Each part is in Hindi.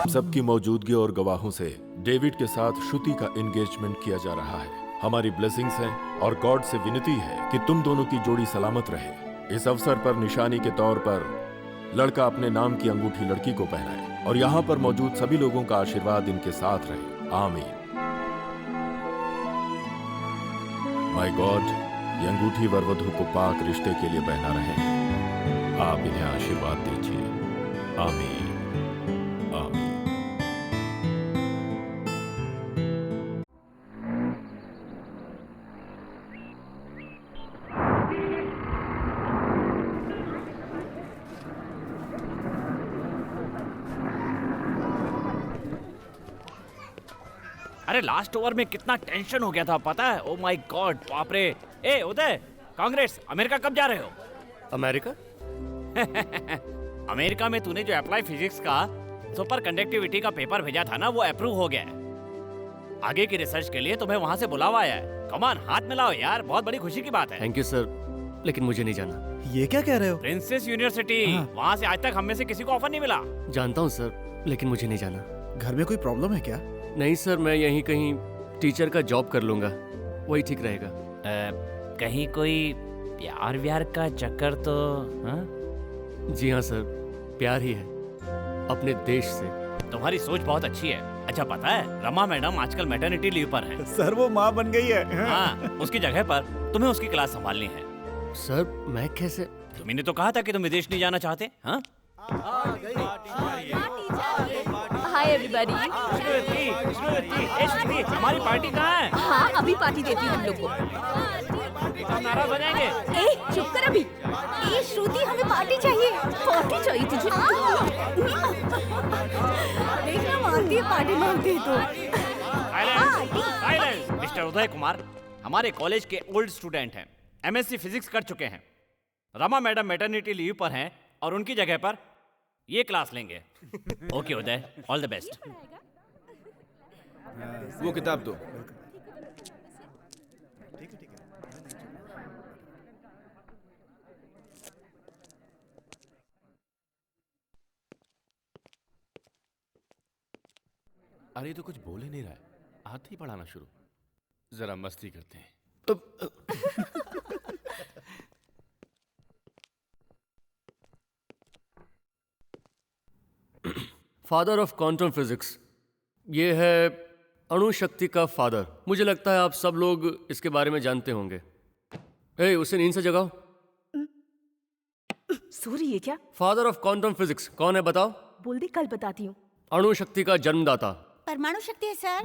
सबकी मौजूदगी और गवाहों से डेविड के साथ श्रुति का एंगेजमेंट किया जा रहा है। हमारी ब्लेसिंग्स हैं और गॉड से विनती है कि तुम दोनों की जोड़ी सलामत रहे। इस अवसर पर निशानी के तौर पर लड़का अपने नाम की अंगूठी लड़की को पहनाए और यहाँ पर मौजूद सभी लोगों का आशीर्वाद इनके साथ रहे। आमीन। माय गॉड, ये अंगूठी वरवधु को पाक रिश्ते के लिए पहना रहे हैं। आप इन्हें आशीर्वाद दीजिए। आमीन, आमीन। अरे लास्ट ओवर में कितना टेंशन हो गया था पता है? ओ माय गॉड, बाप रे। ए उदय, कांग्रेस, अमेरिका कब जा रहे हो? अमेरिका? अमेरिका में तूने जो अप्लाई फिजिक्स का सुपर कंडक्टिविटी का पेपर भेजा था ना, वो अप्रूव हो गया है। आगे की रिसर्च के लिए तुम्हें वहाँ से बुलावा आया है। कम ऑन, हाथ मिलाओ यार, बहुत बड़ी खुशी की बात है। थैंक यू सर, लेकिन मुझे नहीं जाना। ये क्या कह रहे हो? प्रिंसेस यूनिवर्सिटी, वहाँ से आज तक हम में से किसी को ऑफर नहीं मिला। जानता हूँ सर, लेकिन मुझे नहीं जाना। घर में कोई प्रॉब्लम है क्या? नहीं सर, मैं यहीं कहीं टीचर का जॉब कर लूंगा, वही ठीक रहेगा। कहीं कोई प्यार व्यार का चक्कर तो? हाँ? जी हाँ सर, प्यार ही है, अपने देश से। तुम्हारी सोच बहुत अच्छी है। अच्छा पता है, रमा मैडम आजकल मैटरनिटी लीव पर है। सर वो माँ बन गई है। हाँ, उसकी जगह पर तुम्हें उसकी क्लास संभालनी है। सर मैं कैसे? तुमने तो कहा था कि तुम विदेश नहीं जाना चाहते। हाँ? Hi everybody. हमारी पार्टी कहाँ है? हाँ, अभी पार्टी देती हूँ तुम लोग को। नाराज हो जाएंगे। ए, चुप कर अभी। ए, श्रुति, हमें पार्टी चाहिए। पार्टी चाहिए तुझे? देखना, मांगती है, पार्टी मांगती है तो। साइलेंस। मिस्टर उदय कुमार हमारे कॉलेज के ओल्ड स्टूडेंट हैं, एमएससी फिजिक्स कर चुके हैं। रमा मैडम मैटरनिटी लीव पर हैं और उनकी जगह पर ये क्लास लेंगे। Okay Uday, all the best. वो किताब दो। अरे तो कुछ बोल ही नहीं रहा है, आते ही पढ़ाना शुरू। जरा मस्ती करते हैं। फादर ऑफ क्वांटम फिजिक्स, ये है अणु शक्ति का फादर। मुझे लगता है आप सब लोग इसके बारे में जानते होंगे। ए, उसे नींद से जगाओ। सॉरी, ये क्या? फादर ऑफ क्वांटम फिजिक्स कौन है बताओ? बोल दे, कल बताती हूँ। अणु शक्ति का जन्मदाता। परमाणु शक्ति है सर।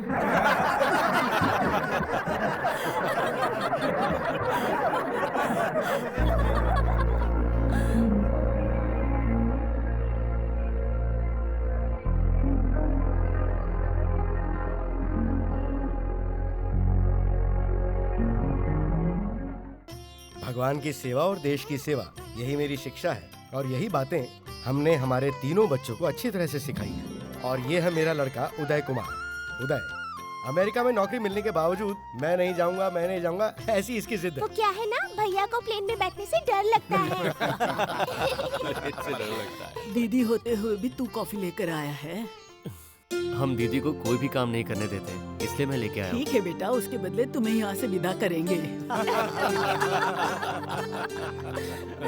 भगवान की सेवा और देश की सेवा, यही मेरी शिक्षा है और यही बातें हमने हमारे तीनों बच्चों को अच्छी तरह से सिखाई है। और ये है मेरा लड़का उदय कुमार। उदय अमेरिका में नौकरी मिलने के बावजूद मैं नहीं जाऊंगा, ऐसी इसकी जिद है। वो क्या है ना, भैया को प्लेन में बैठने से डर लगता है। इससे डर लगता है। दीदी होते हुए भी तू कॉफी लेकर आया है। हम दीदी को कोई भी काम नहीं करने देते, इसलिए मैं लेके आया हूँ। ठीक है बेटा, उसके बदले तुम्हें यहाँ से विदा करेंगे।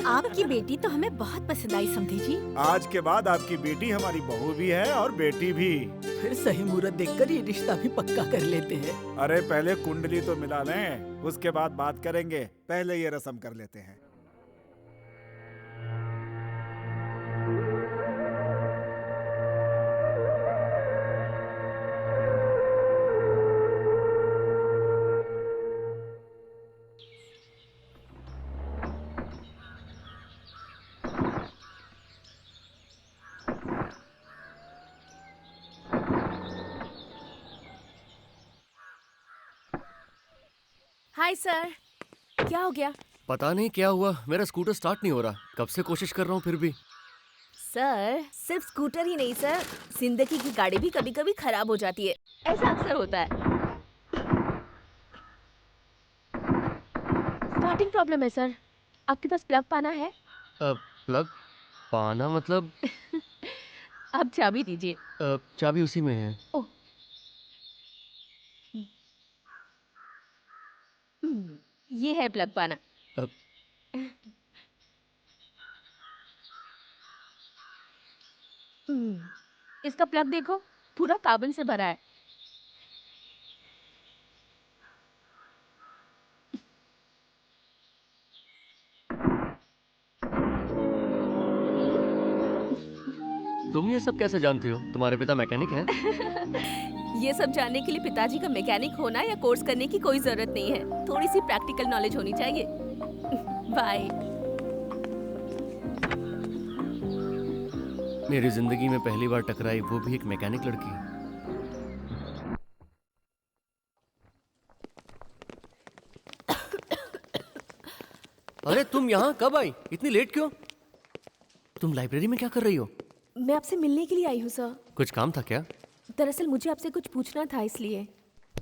आपकी बेटी तो हमें बहुत पसंद आई समधी जी। आज के बाद आपकी बेटी हमारी बहू भी है और बेटी भी। फिर सही मुहूर्त देखकर ये रिश्ता भी पक्का कर लेते हैं। अरे पहले कुंडली तो मिला लें, उसके बाद बात करेंगे। पहले ये रस्म कर लेते हैं। हाय सर, क्या हो गया? पता नहीं क्या हुआ, मेरा स्कूटर स्टार्ट नहीं हो रहा। कब से कोशिश कर रहा हूँ फिर भी। सर, सिर्फ स्कूटर ही नहीं सर, जिंदगी की गाड़ी भी कभी कभी खराब हो जाती है। ऐसा अक्सर होता है। स्टार्टिंग प्रॉब्लम है सर। आपके पास प्लग पाना है? प्लग पाना मतलब? आप चाबी दीजिए। चाबी उसी में है। ओह। ये है प्लग पाना। अ, इसका प्लग देखो, पूरा कार्बन से भरा है। तुम ये सब कैसे जानती हो? तुम्हारे पिता मैकेनिक हैं? ये सब जानने के लिए पिताजी का मैकेनिक होना या कोर्स करने की कोई जरूरत नहीं है। थोड़ी सी प्रैक्टिकल नॉलेज होनी चाहिए। बाय। मेरी जिंदगी में पहली बार टकराई, वो भी एक मैकेनिक लड़की। अरे तुम यहाँ कब आई? इतनी लेट क्यों? तुम लाइब्रेरी में क्या कर रही हो? मैं आपसे मिलने के लिए आई हूँ सर। कुछ काम था क्या? दरअसल मुझे आपसे कुछ पूछना था इसलिए।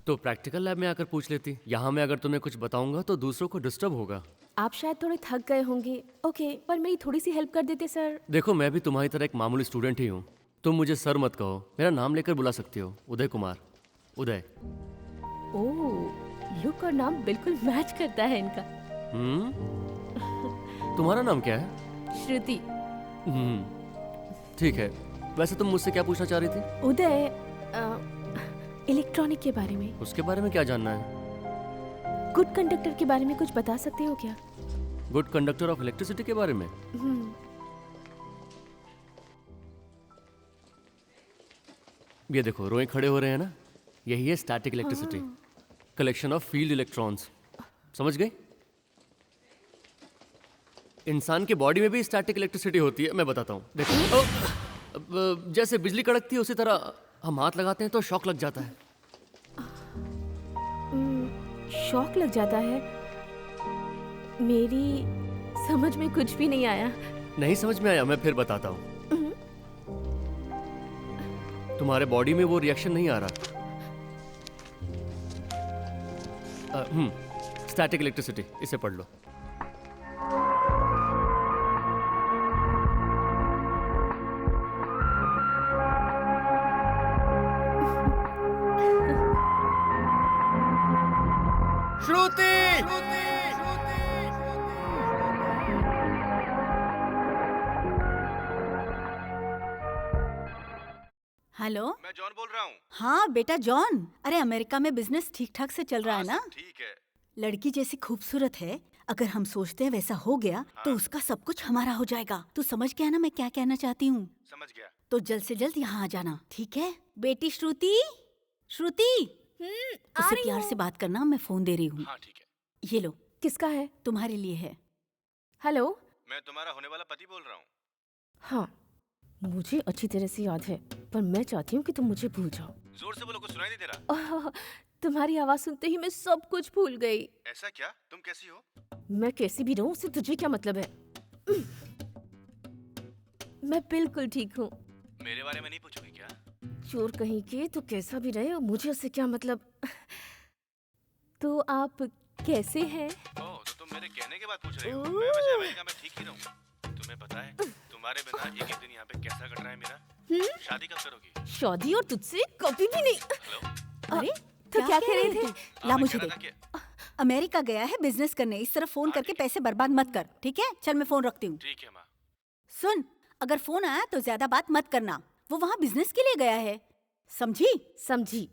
तो प्रैक्टिकल लैब में आकर पूछ लेती। यहाँ मैं अगर तुम्हें कुछ बताऊंगा तो दूसरों को डिस्टर्ब होगा। आप शायद थोड़े थक गए होंगे। ओके, पर मेरी थोड़ी सी हेल्प कर देते सर। देखो, मैं भी तुम्हारी तरह एक मामूली स्टूडेंट ही हूँ। तुम मुझे सर मत कहो, मेरा नाम लेकर बुला सकती हो। उदय कुमार। उदय। ओह, लुक और नाम बिल्कुल मैच करता है इनका। तुम्हारा नाम क्या है? श्रुति। ठीक है। वैसे तुम मुझसे क्या पूछना चाह रही थी? उदय, इलेक्ट्रॉनिक के बारे में। उसके बारे में क्या जानना है? गुड कंडक्टर के बारे में कुछ बता सकते हो क्या? गुड कंडक्टर ऑफ इलेक्ट्रिसिटी के बारे में? ये देखो, रोए खड़े हो रहे हैं ना, यही है static electricity. Collection of field electrons. समझ गए? इंसान के बॉडी में भी स्टैटिक इलेक्ट्रिसिटी होती है। मैं बताता हूँ, देखो। जैसे बिजली कड़कती है उसी तरह हम हाथ लगाते हैं तो शॉक लग जाता है। शॉक लग जाता है? मेरी समझ में कुछ भी नहीं आया। नहीं समझ में आया? मैं फिर बताता हूँ। तुम्हारे बॉडी में वो रिएक्शन नहीं आ रहा। स्टैटिक इलेक्ट्रिसिटी, इसे पढ़ लो। श्रुति! हेलो, मैं जॉन बोल रहा हूँ। हाँ बेटा जॉन। अरे अमेरिका में बिजनेस ठीक ठाक से चल रहा है ना? ठीक है। लड़की जैसी खूबसूरत है। अगर हम सोचते हैं वैसा हो गया तो उसका सब कुछ हमारा हो जाएगा। तू समझ गया ना मैं क्या कहना चाहती हूँ? समझ गया। तो जल्द से जल्द यहाँ आ जाना, ठीक है? बेटी श्रुति, श्रुति, उससे प्यार से बात करना। मैं फोन दे रही हूँ। हाँ ठीक है। ये लो, किसका है? तुम्हारे लिए है। हेलो। मैं तुम्हारा होने वाला पति बोल रहा हूँ। हाँ, मुझे अच्छी तरह से याद है, पर मैं चाहती हूँ कि तुम मुझे भूल जाओ। जोर से बोलो, कुछ सुनाई नहीं दे रहा। तुम्हारी आवाज सुनते ही मैं सब कुछ भूल गई। ऐसा क्या? तुम कैसी हो? मैं कैसी भी रहूं, उससे तुझे क्या मतलब है? मैं बिल्कुल ठीक हूँ। मेरे बारे में नहीं पूछोगी क्या? चोर कहीं के, तो कैसा भी रहे, मुझे उससे क्या मतलब? तो आप कैसे हैं? ओह, तो तुम मेरे कहने के बाद पूछ रही हो। मैं वैसे अमेरिका में ठीक ही रहूँ। तुम्हें पता है तुम्हारे बिना एक एक दिन यहाँ पे कैसा कट रहा है मेरा? शादी कब करोगी? शादी और तुझसे कभी भी नहीं। हेलो? अरे तो क्या कह रहे थे? ला मैं मुझे कह दे। रहा था कि- अमेरिका गया है बिजनेस करने। इस तरह फोन करके पैसे बर्बाद मत कर, ठीक है? चल मैं फोन रखती हूँ। ठीक है माँ। सुन, अगर फोन आया तो ज्यादा बात मत करना। वो वहाँ बिजनेस के लिए गया है, समझी? समझी।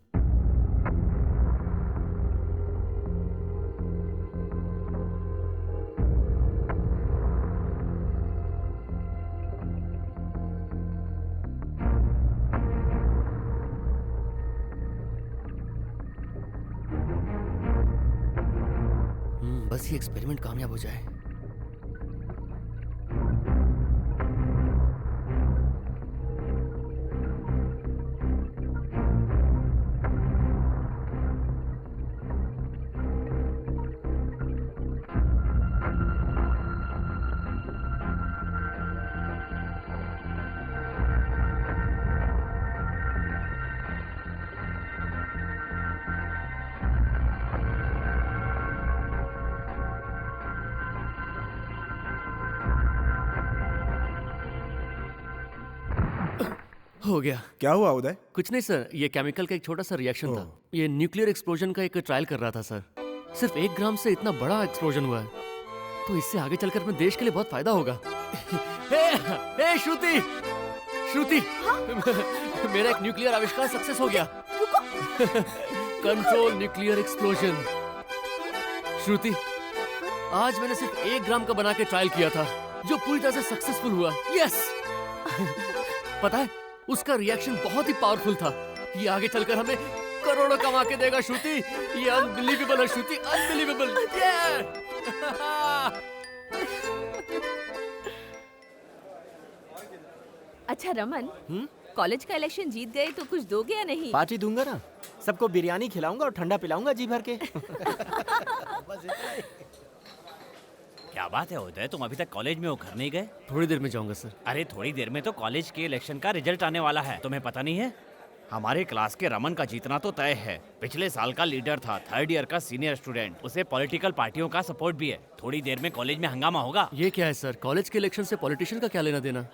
बस ये एक्सपेरिमेंट कामयाब हो जाए। हो गया। क्या हुआ उदय? कुछ नहीं सर, ये केमिकल का एक छोटा सा रिएक्शन था। ये न्यूक्लियर एक्सप्लोजन का एक ट्रायल कर रहा था सर। सिर्फ 1 ग्राम से इतना बड़ा एक्सप्लोजन हुआ है, तो इससे आगे चलकर अपने देश के लिए बहुत फायदा होगा। हे श्रुति, श्रुति, मेरा एक न्यूक्लियर आविष्कार सक्सेस हो गया। Control nuclear explosion. श्रुति, आज मैंने सिर्फ 1 ग्राम का बना के ट्रायल किया था, जो पूरी तरह से सक्सेसफुल हुआ। यस। पता है, उसका रिएक्शन बहुत ही पावरफुल था। ये आगे चलकर हमें करोड़ों कमा के देगा श्रुति। ये अनबिलीवेबल है श्रुति, अनबिलीवेबल। अच्छा रमन, कॉलेज का इलेक्शन जीत गए तो कुछ दोगे या नहीं? पार्टी दूंगा ना, सबको बिरयानी खिलाऊंगा और ठंडा पिलाऊंगा जी भर के। क्या बात है उदय, तुम अभी तक कॉलेज में हो, घर नहीं गए? थोड़ी देर में जाऊंगा सर। अरे थोड़ी देर में तो कॉलेज के इलेक्शन का रिजल्ट आने वाला है, तुम्हें पता नहीं है? हमारे क्लास के रमन का जीतना तो तय है। पिछले साल का लीडर था, 3rd ईयर का सीनियर स्टूडेंट। उसे पॉलिटिकल पार्टियों का सपोर्ट भी है। थोड़ी देर में कॉलेज में हंगामा होगा। ये क्या है सर, कॉलेज के इलेक्शन से पॉलिटिशियन का क्या लेना देना?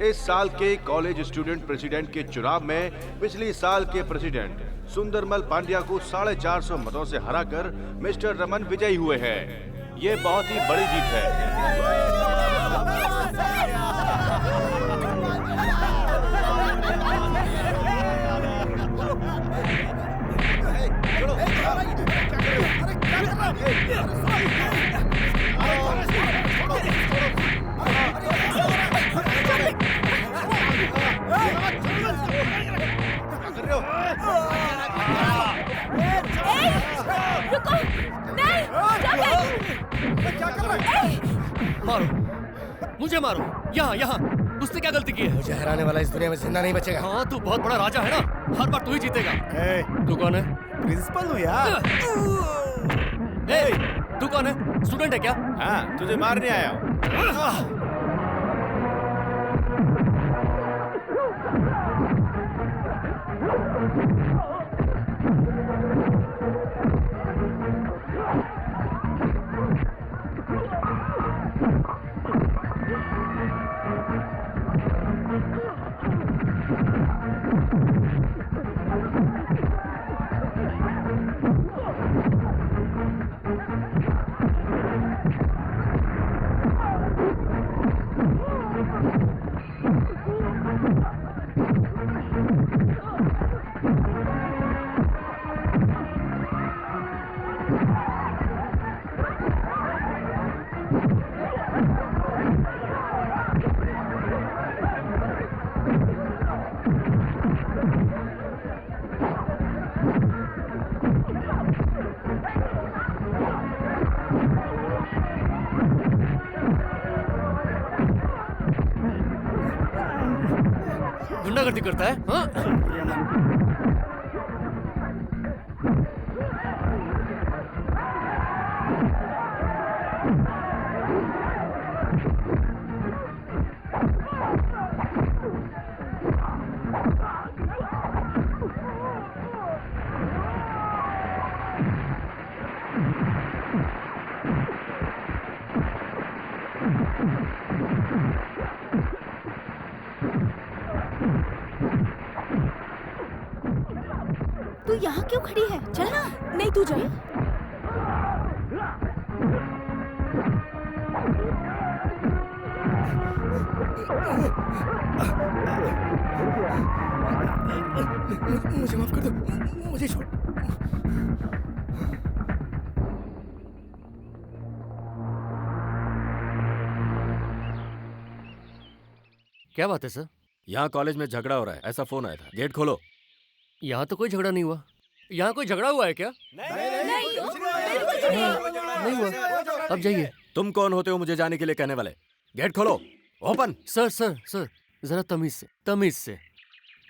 इस साल के कॉलेज स्टूडेंट प्रेसिडेंट के चुनाव में पिछले साल के प्रेसिडेंट सुंदरमल पांड्या को 450 मतों से हराकर मिस्टर रमन विजयी हुए हैं। ये बहुत ही बड़ी जीत है। रुको, नहीं, मारो, मुझे मारो, यहाँ यहाँ। उसने क्या गलती की है? मुझे हराने वाला इस दुनिया में जिंदा नहीं बचेगा। हाँ, तू बहुत बड़ा राजा है ना, हर बार तू ही जीतेगा। तू कौन है? प्रिंसिपल हूँ यार। तू कौन है? स्टूडेंट है क्या? हाँ, तुझे मारने आया हूँ। गुंडागर्दी करता है? हाँ? तू यहाँ क्यों खड़ी है? चल ना। नहीं, तू जा। मुझे माफ कर दो, मुझे छोड़। क्या बात है सर? यहाँ कॉलेज में झगड़ा हो रहा है, ऐसा फोन आया था। गेट खोलो। यहाँ तो कोई झगड़ा नहीं हुआ। यहाँ कोई झगड़ा हुआ है क्या? नहीं हुआ। अब जाइए। तुम कौन होते हो मुझे जाने के लिए कहने वाले? गेट खोलो, ओपन। सर सर सर, जरा तमीज से।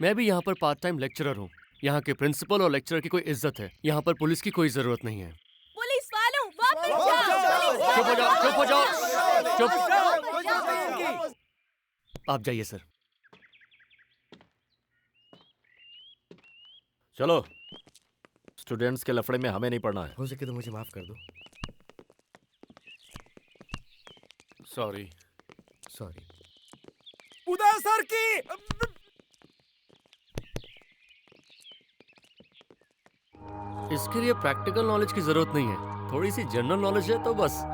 मैं भी यहाँ पर पार्ट टाइम लेक्चरर हूँ। यहाँ के प्रिंसिपल और लेक्चरर की कोई इज्जत है। यहाँ पर पुलिस की कोई जरूरत नहीं है। पुलिस वालों, वापस जाओ। चुप हो जाओ, चुप हो जाओ, चुप। आप जाइए सर। चलो, स्टूडेंट्स के लफड़े में हमें नहीं पढ़ना है। हो सके तो मुझे माफ कर दो। सॉरी। सॉरी। उदय सर स्पार्की! इसके लिए प्रैक्टिकल नॉलेज की जरूरत नहीं है, थोड़ी सी जनरल नॉलेज है तो बस।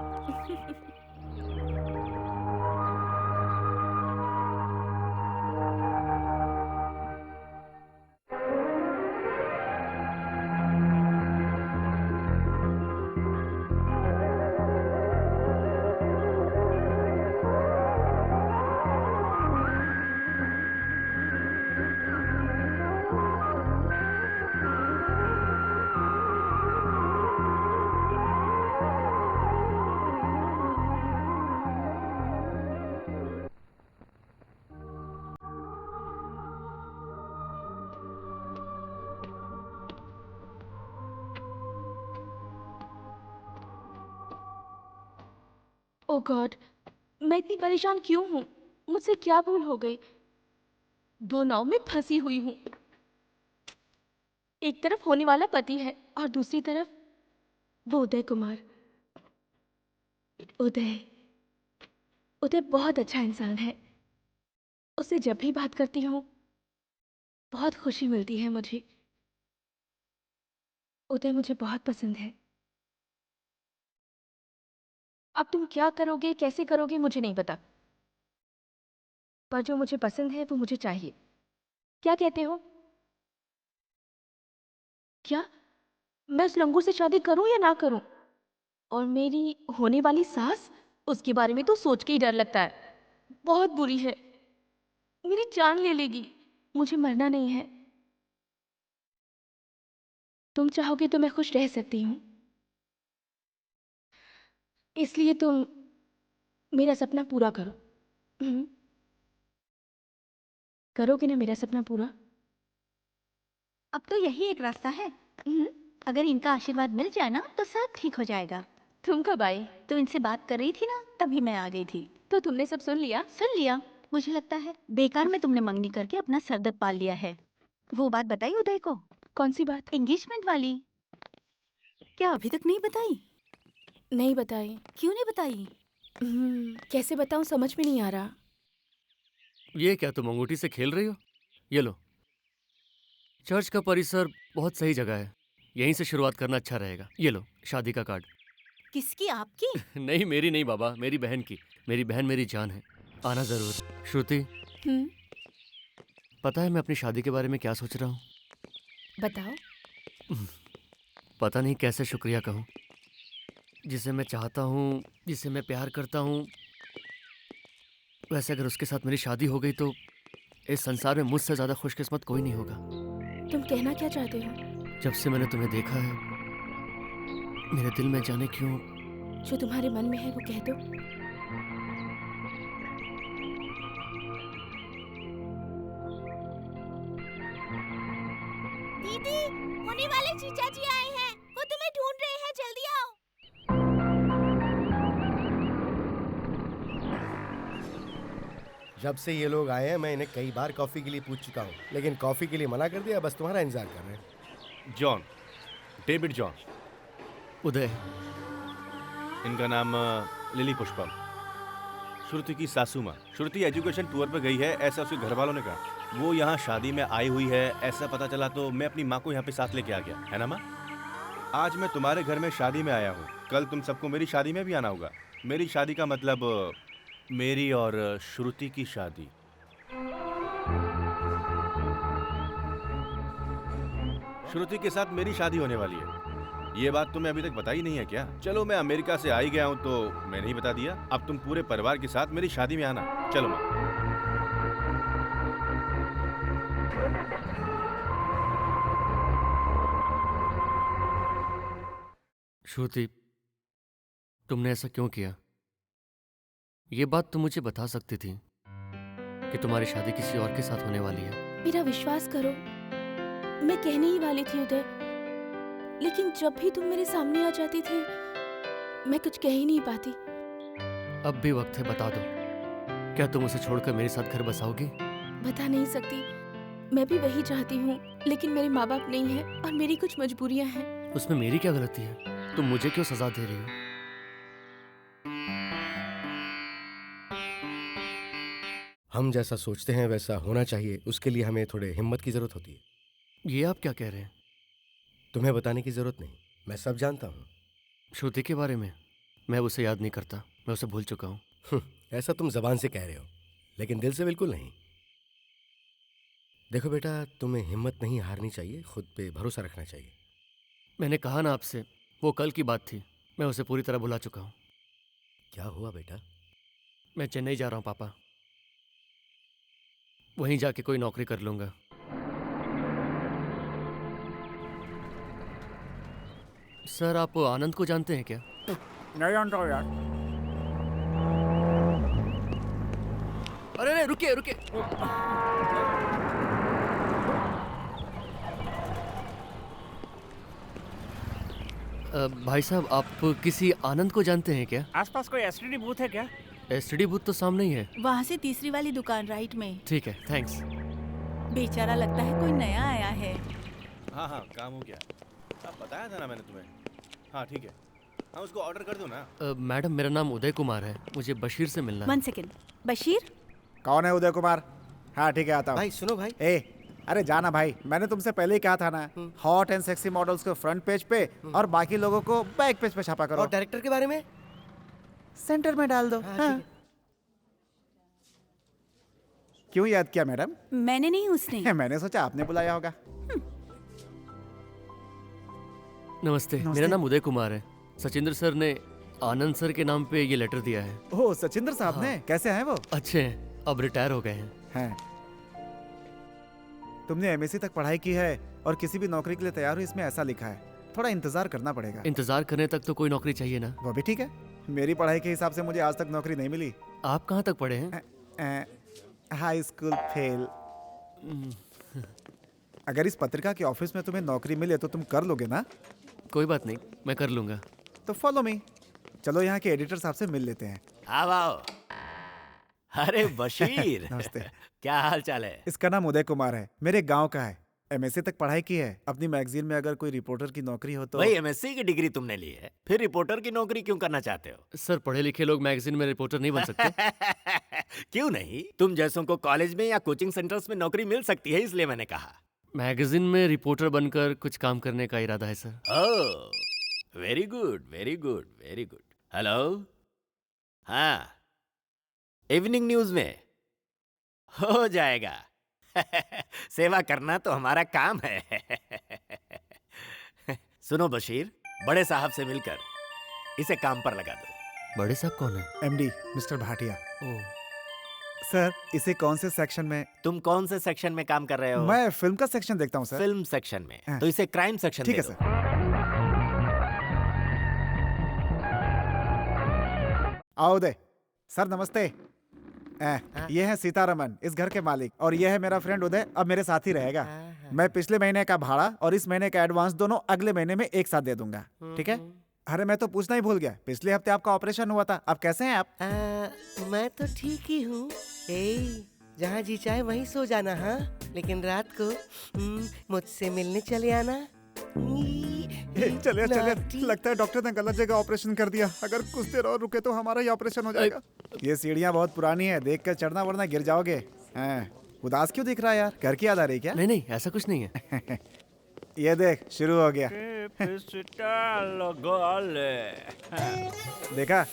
ओह गॉड, मैं इतनी परेशान क्यों हूँ? मुझसे क्या भूल हो गई? दो नाव में फंसी हुई हूँ। एक तरफ होने वाला पति है और दूसरी तरफ वो उदय कुमार। उदय उदय बहुत अच्छा इंसान है। उससे जब भी बात करती हूँ बहुत खुशी मिलती है मुझे। उदय मुझे बहुत पसंद है। अब तुम क्या करोगे, कैसे करोगे, मुझे नहीं पता, पर जो मुझे पसंद है वो मुझे चाहिए। क्या कहते हो? क्या मैं उस लंगूर से शादी करूं या ना करूं? और मेरी होने वाली सास, उसके बारे में तो सोच के ही डर लगता है। बहुत बुरी है, मेरी जान ले लेगी। मुझे मरना नहीं है। तुम चाहोगे तो मैं खुश रह सकती हूँ, इसलिए तुम मेरा सपना पूरा करो। करोगे ना मेरा सपना पूरा? अब तो यही एक रास्ता है। अगर इनका आशीर्वाद मिल जाए ना तो सब ठीक हो जाएगा। तुम कब आए? तो इनसे बात कर रही थी ना, तभी मैं आ गई थी। तो तुमने सब सुन लिया? सुन लिया। मुझे लगता है बेकार में तुमने मंगनी करके अपना सरदर्द पाल लिया है। वो बात बताई उदय को? कौन सी बात? एंगेजमेंट वाली। क्या अभी तक नहीं बताई? नहीं बताई। क्यों नहीं बताई? कैसे बताऊं, समझ में नहीं आ रहा। ये क्या तुम अंगूठी से खेल रही हो? ये लो। चर्च का परिसर बहुत सही जगह है, यहीं से शुरुआत करना अच्छा रहेगा। ये लो शादी का कार्ड। किसकी? आपकी? नहीं मेरी नहीं बाबा, मेरी बहन की। मेरी बहन मेरी जान है, आना जरूर। श्रुति, पता है मैं अपनी शादी के बारे में क्या सोच रहा हूँ? बताओ। पता नहीं कैसे शुक्रिया कहूँ। जिसे मैं चाहता हूँ, जिसे मैं प्यार करता हूँ, वैसे अगर उसके साथ मेरी शादी हो गई तो इस संसार में मुझसे ज्यादा खुशकिस्मत कोई नहीं होगा। तुम कहना क्या चाहते हो? जब से मैंने तुम्हें देखा है, मेरे दिल में जाने क्यों जो तुम्हारे मन में है वो कह दो। दीदी, होने वाले जीजा जी आए हैं, वो तुम्हें ढूंढ रहे हैं, जल्दी आओ। जब से ये लोग आए हैं मैं इन्हें कई बार कॉफी के लिए पूछ चुका हूँ, लेकिन कॉफी के लिए मना कर दिया। बस तुम्हारा इंतजार कर रहे हैं। John, David John. उदय। इनका नाम लिली पुष्पम। श्रुति की सासू माँ। श्रुति एजुकेशन टूर पर गई है, ऐसा उसके घर वालों ने कहा। वो यहाँ शादी में आई हुई है, ऐसा पता चला तो मैं अपनी माँ को यहाँ पे साथ लेके आ गया, है ना माँ? आज मैं तुम्हारे घर में शादी में आया हूँ, कल तुम सबको मेरी शादी में भी आना होगा। मेरी शादी का मतलब मेरी और श्रुति की शादी। श्रुति के साथ मेरी शादी होने वाली है। ये बात तुम्हें अभी तक बताई नहीं है क्या? चलो मैं अमेरिका से आ ही गया हूँ तो मैंने ही बता दिया। अब तुम पूरे परिवार के साथ मेरी शादी में आना। चलो माँ। श्रुति, तुमने ऐसा क्यों किया? ये बात तुम मुझे बता सकती थी कि तुम्हारी शादी किसी और के साथ होने वाली है। मेरा विश्वास करो, मैं कहने ही वाली थी उदय, लेकिन जब भी तुम मेरे सामने आ जाती थी मैं कुछ कह ही नहीं पाती। अब भी वक्त है, बता दो, क्या तुम उसे छोड़कर मेरे साथ घर बसाओगी? बता नहीं सकती, मैं भी वही चाहती हूँ, लेकिन मेरे माँ बाप नहीं है और मेरी कुछ मजबूरियाँ हैं। उसमें मेरी क्या गलती है? तुम मुझे क्यों सजा दे रही हो? हम जैसा सोचते हैं वैसा होना चाहिए, उसके लिए हमें थोड़े हिम्मत की जरूरत होती है। ये आप क्या कह रहे हैं? तुम्हें बताने की जरूरत नहीं, मैं सब जानता हूँ। श्रुति के बारे में? मैं उसे याद नहीं करता, मैं उसे भूल चुका हूँ। ऐसा तुम जबान से कह रहे हो, लेकिन दिल से बिल्कुल नहीं। देखो बेटा, तुम्हें हिम्मत नहीं हारनी चाहिए, खुद पे भरोसा रखना चाहिए। मैंने कहा ना आपसे, वो कल की बात थी, मैं उसे पूरी तरह भुला चुका हूँ। क्या हुआ बेटा? मैं चेन्नई जा रहा हूँ पापा, वहीं जाके कोई नौकरी कर लूंगा। सर, आप आनंद को जानते हैं क्या? नहीं जानता हूँ यार। अरे नहीं, रुकिए रुकिए। भाई साहब, आप किसी आनंद को जानते हैं क्या? आसपास कोई एसटीडी बूथ है क्या? एसटीडी बूथ तो सामने ही है। वहाँ से तीसरी वाली दुकान राइट में। ठीक है, थैंक्स। बेचारा लगता है कोई नया आया है। हाँ हाँ, काम हो गया। अब बताया था ना मैंने तुम्हें। हाँ ठीक है, हाँ उसको ऑर्डर कर दो ना। मैडम, मेरा नाम उदय कुमार है, मुझे बशीर से मिलना है। 1 सेकेंड। बशीर? कौन है उदय कुमार? हाँ ठीक है, आता हूँ। भाई सुनो भाई। अरे जाना भाई, मैंने तुमसे पहले ही कहा था ना, हॉट एंड सेक्सी मॉडल्स को फ्रंट पेज पे और बाकी लोगों को बैक पेज पे छापा करो। और डायरेक्टर के बारे में सेंटर में डाल दो। हाँ। क्यों याद किया मैडम? मैंने नहीं, उसने। मैंने सोचा आपने बुलाया होगा। नमस्ते, मेरा नाम उदय कुमार है। सचिंद्र सर ने आनंद सर के नाम पे ये लेटर दिया है। ओह, सचिंद्र साहब ने? कैसे हैं वो? अच्छे हैं, अब रिटायर हो गए हैं। तुमने एमएससी तक पढ़ाई की है और किसी भी नौकरी के लिए तैयार हो, इसमें ऐसा लिखा है। थोड़ा इंतजार करना पड़ेगा। इंतजार करने तक तो कोई नौकरी चाहिए ना। वो भी ठीक है, मेरी पढ़ाई के हिसाब से मुझे आज तक नौकरी नहीं मिली। आप कहाँ तक पढ़े हैं? High school fail. अगर इस पत्रिका के ऑफिस में तुम्हें नौकरी मिले तो तुम कर लोगे ना? कोई बात नहीं, मैं कर लूंगा। तो फॉलो मी, चलो यहाँ के एडिटर साहब से मिल लेते हैं। आओ। अरे बशीर। नमस्ते। क्या हाल चाल है? इसका नाम उदय कुमार है, मेरे गांव का है। एमएससी तक पढ़ाई की है। अपनी मैगजीन में अगर कोई रिपोर्टर की नौकरी हो तो। भाई एमएससी की डिग्री तुमने ली है, फिर रिपोर्टर की नौकरी क्यों करना चाहते हो? सर, पढ़े लिखे लोग मैगजीन में रिपोर्टर नहीं बन सकते। क्यों नहीं? तुम जैसों को कॉलेज में या कोचिंग सेंटर्स में नौकरी मिल सकती है, इसलिए मैंने कहा। मैगजीन में रिपोर्टर बनकर कुछ काम करने का इरादा है sir. Oh, very good very good very good. Hello, हाँ, इवनिंग न्यूज में हो जाएगा। सेवा करना तो हमारा काम है। सुनो बशीर, बड़े साहब से मिलकर इसे काम पर लगा दो। बड़े साहब कौन है? MD mister Bhatia. Oh, sir, इसे कौन से सेक्शन में? तुम कौन से सेक्शन में काम कर रहे हो? मैं फिल्म का सेक्शन देखता हूँ सर। फिल्म सेक्शन में? हाँ। तो इसे क्राइम सेक्शन ठीक दे है दो। सर। आओ उदय सर, नमस्ते। ये है सीतारमन, इस घर के मालिक, और ये है मेरा फ्रेंड उदय, अब मेरे साथ ही रहेगा। मैं पिछले महीने का भाड़ा और इस महीने का एडवांस दोनों अगले महीने में एक साथ दे दूंगा, ठीक है? अरे मैं तो पूछना ही भूल गया, पिछले हफ्ते आपका ऑपरेशन हुआ था, अब कैसे हैं आप? मैं तो ठीक ही हूँ। जहाँ जी चाहे वहीं सो जाना। हाँ, लेकिन रात को मुझसे मिलने चले आना। चलिए चलिए, लगता है डॉक्टर ने गलत जगह ऑपरेशन कर दिया। अगर कुछ देर और रुके तो हमारा ही ऑपरेशन हो जाएगा। ये सीढ़ियाँ बहुत पुरानी है, देख कर चढ़ना वरना गिर जाओगे। उदास क्यों दिख रहा है यार? घर की याद आ रही क्या? नहीं नहीं, ऐसा कुछ नहीं है। ये देख, शुरू हो गया। देखा,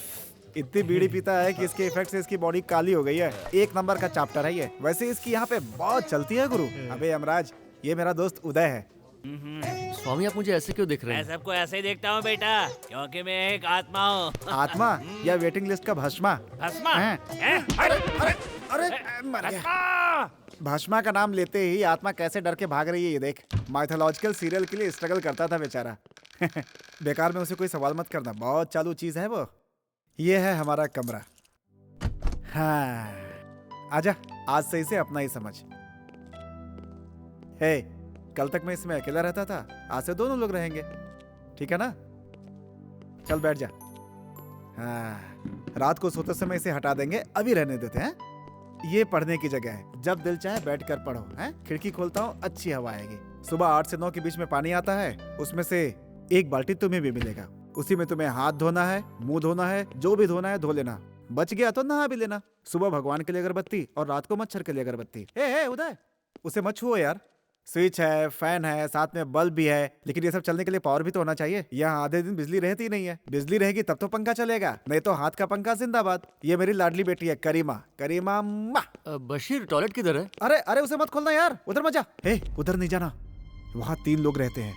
इतनी बीड़ी पीता है कि इसके इफेक्ट से इसकी बॉडी काली हो गई है। एक नंबर का चैप्टर है ये। वैसे इसकी यहाँ पे बहुत चलती है गुरु। अबे यमराज, ये मेरा दोस्त उदय है। स्वामी, आप मुझे ऐसे क्यों देख रहे हैं? मैं सबको ऐसे ही देखता हूँ बेटा, क्योंकि मैं एक आत्मा हूँ। आत्मा या वेटिंग लिस्ट का भस्मा? भस्मा? अरे अरे अरे, मर गया। भस्मा का नाम लेते ही आत्मा कैसे डर के भाग रही है, ये देख। माइथोलॉजिकल सीरियल के लिए स्ट्रगल करता था बेचारा। बेकार में उसे कोई सवाल मत करना, बहुत चालू चीज है वो। ये है हमारा कमरा। हाँ, आजा, आज से इसे अपना ही समझ। हे, कल तक मैं इसमें अकेला रहता था, आज से दोनों लोग रहेंगे, ठीक है ना? चल बैठ जा। हाँ, रात को सोते समय इसे हटा देंगे, अभी रहने देते हैं। ये पढ़ने की जगह है, जब दिल चाहे बैठ कर पढ़ो। हैं? खिड़की खोलता हूँ, अच्छी हवा आएगी। सुबह 8 से 9 के बीच में पानी आता है, उसमें से 1 बाल्टी तुम्हें भी मिलेगा। उसी में तुम्हें हाथ धोना है, मुंह धोना है, जो भी धोना है धो लेना। बच गया तो नहा भी लेना। सुबह भगवान के लिए अगरबत्ती और रात को मच्छर के लिए अगरबत्ती। ए उदय, उसे मत छुओ यार। स्विच है, फैन है, साथ में बल्ब भी है, लेकिन ये सब चलने के लिए पावर भी तो होना चाहिए। यहाँ आधे दिन बिजली रहती नहीं है। बिजली रहेगी तब तो पंखा चलेगा, नहीं तो हाथ का पंखा जिंदाबाद। ये मेरी लाडली बेटी है करीमा। करीमा माँ। बशीर टॉयलेट किधर है? अरे अरे उसे मत खोलना यार, उधर मत जा। उधर नहीं जाना, वहाँ 3 लोग रहते हैं,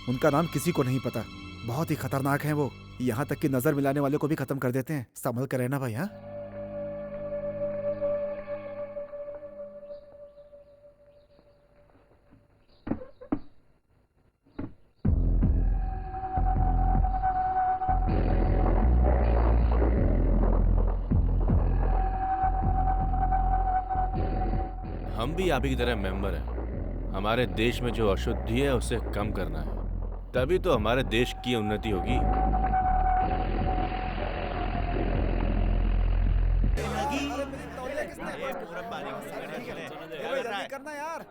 उनका नाम किसी को नहीं पता। बहुत ही खतरनाक है वो, यहाँ तक कि नजर मिलाने वाले को भी खत्म कर देते हैं। संभल कर रहना भाई। हाँ हम भी आप ही की तरह मेंबर हैं। हमारे देश में जो अशुद्धि है उसे कम करना है, तभी तो हमारे देश की उन्नति होगी। करना यार।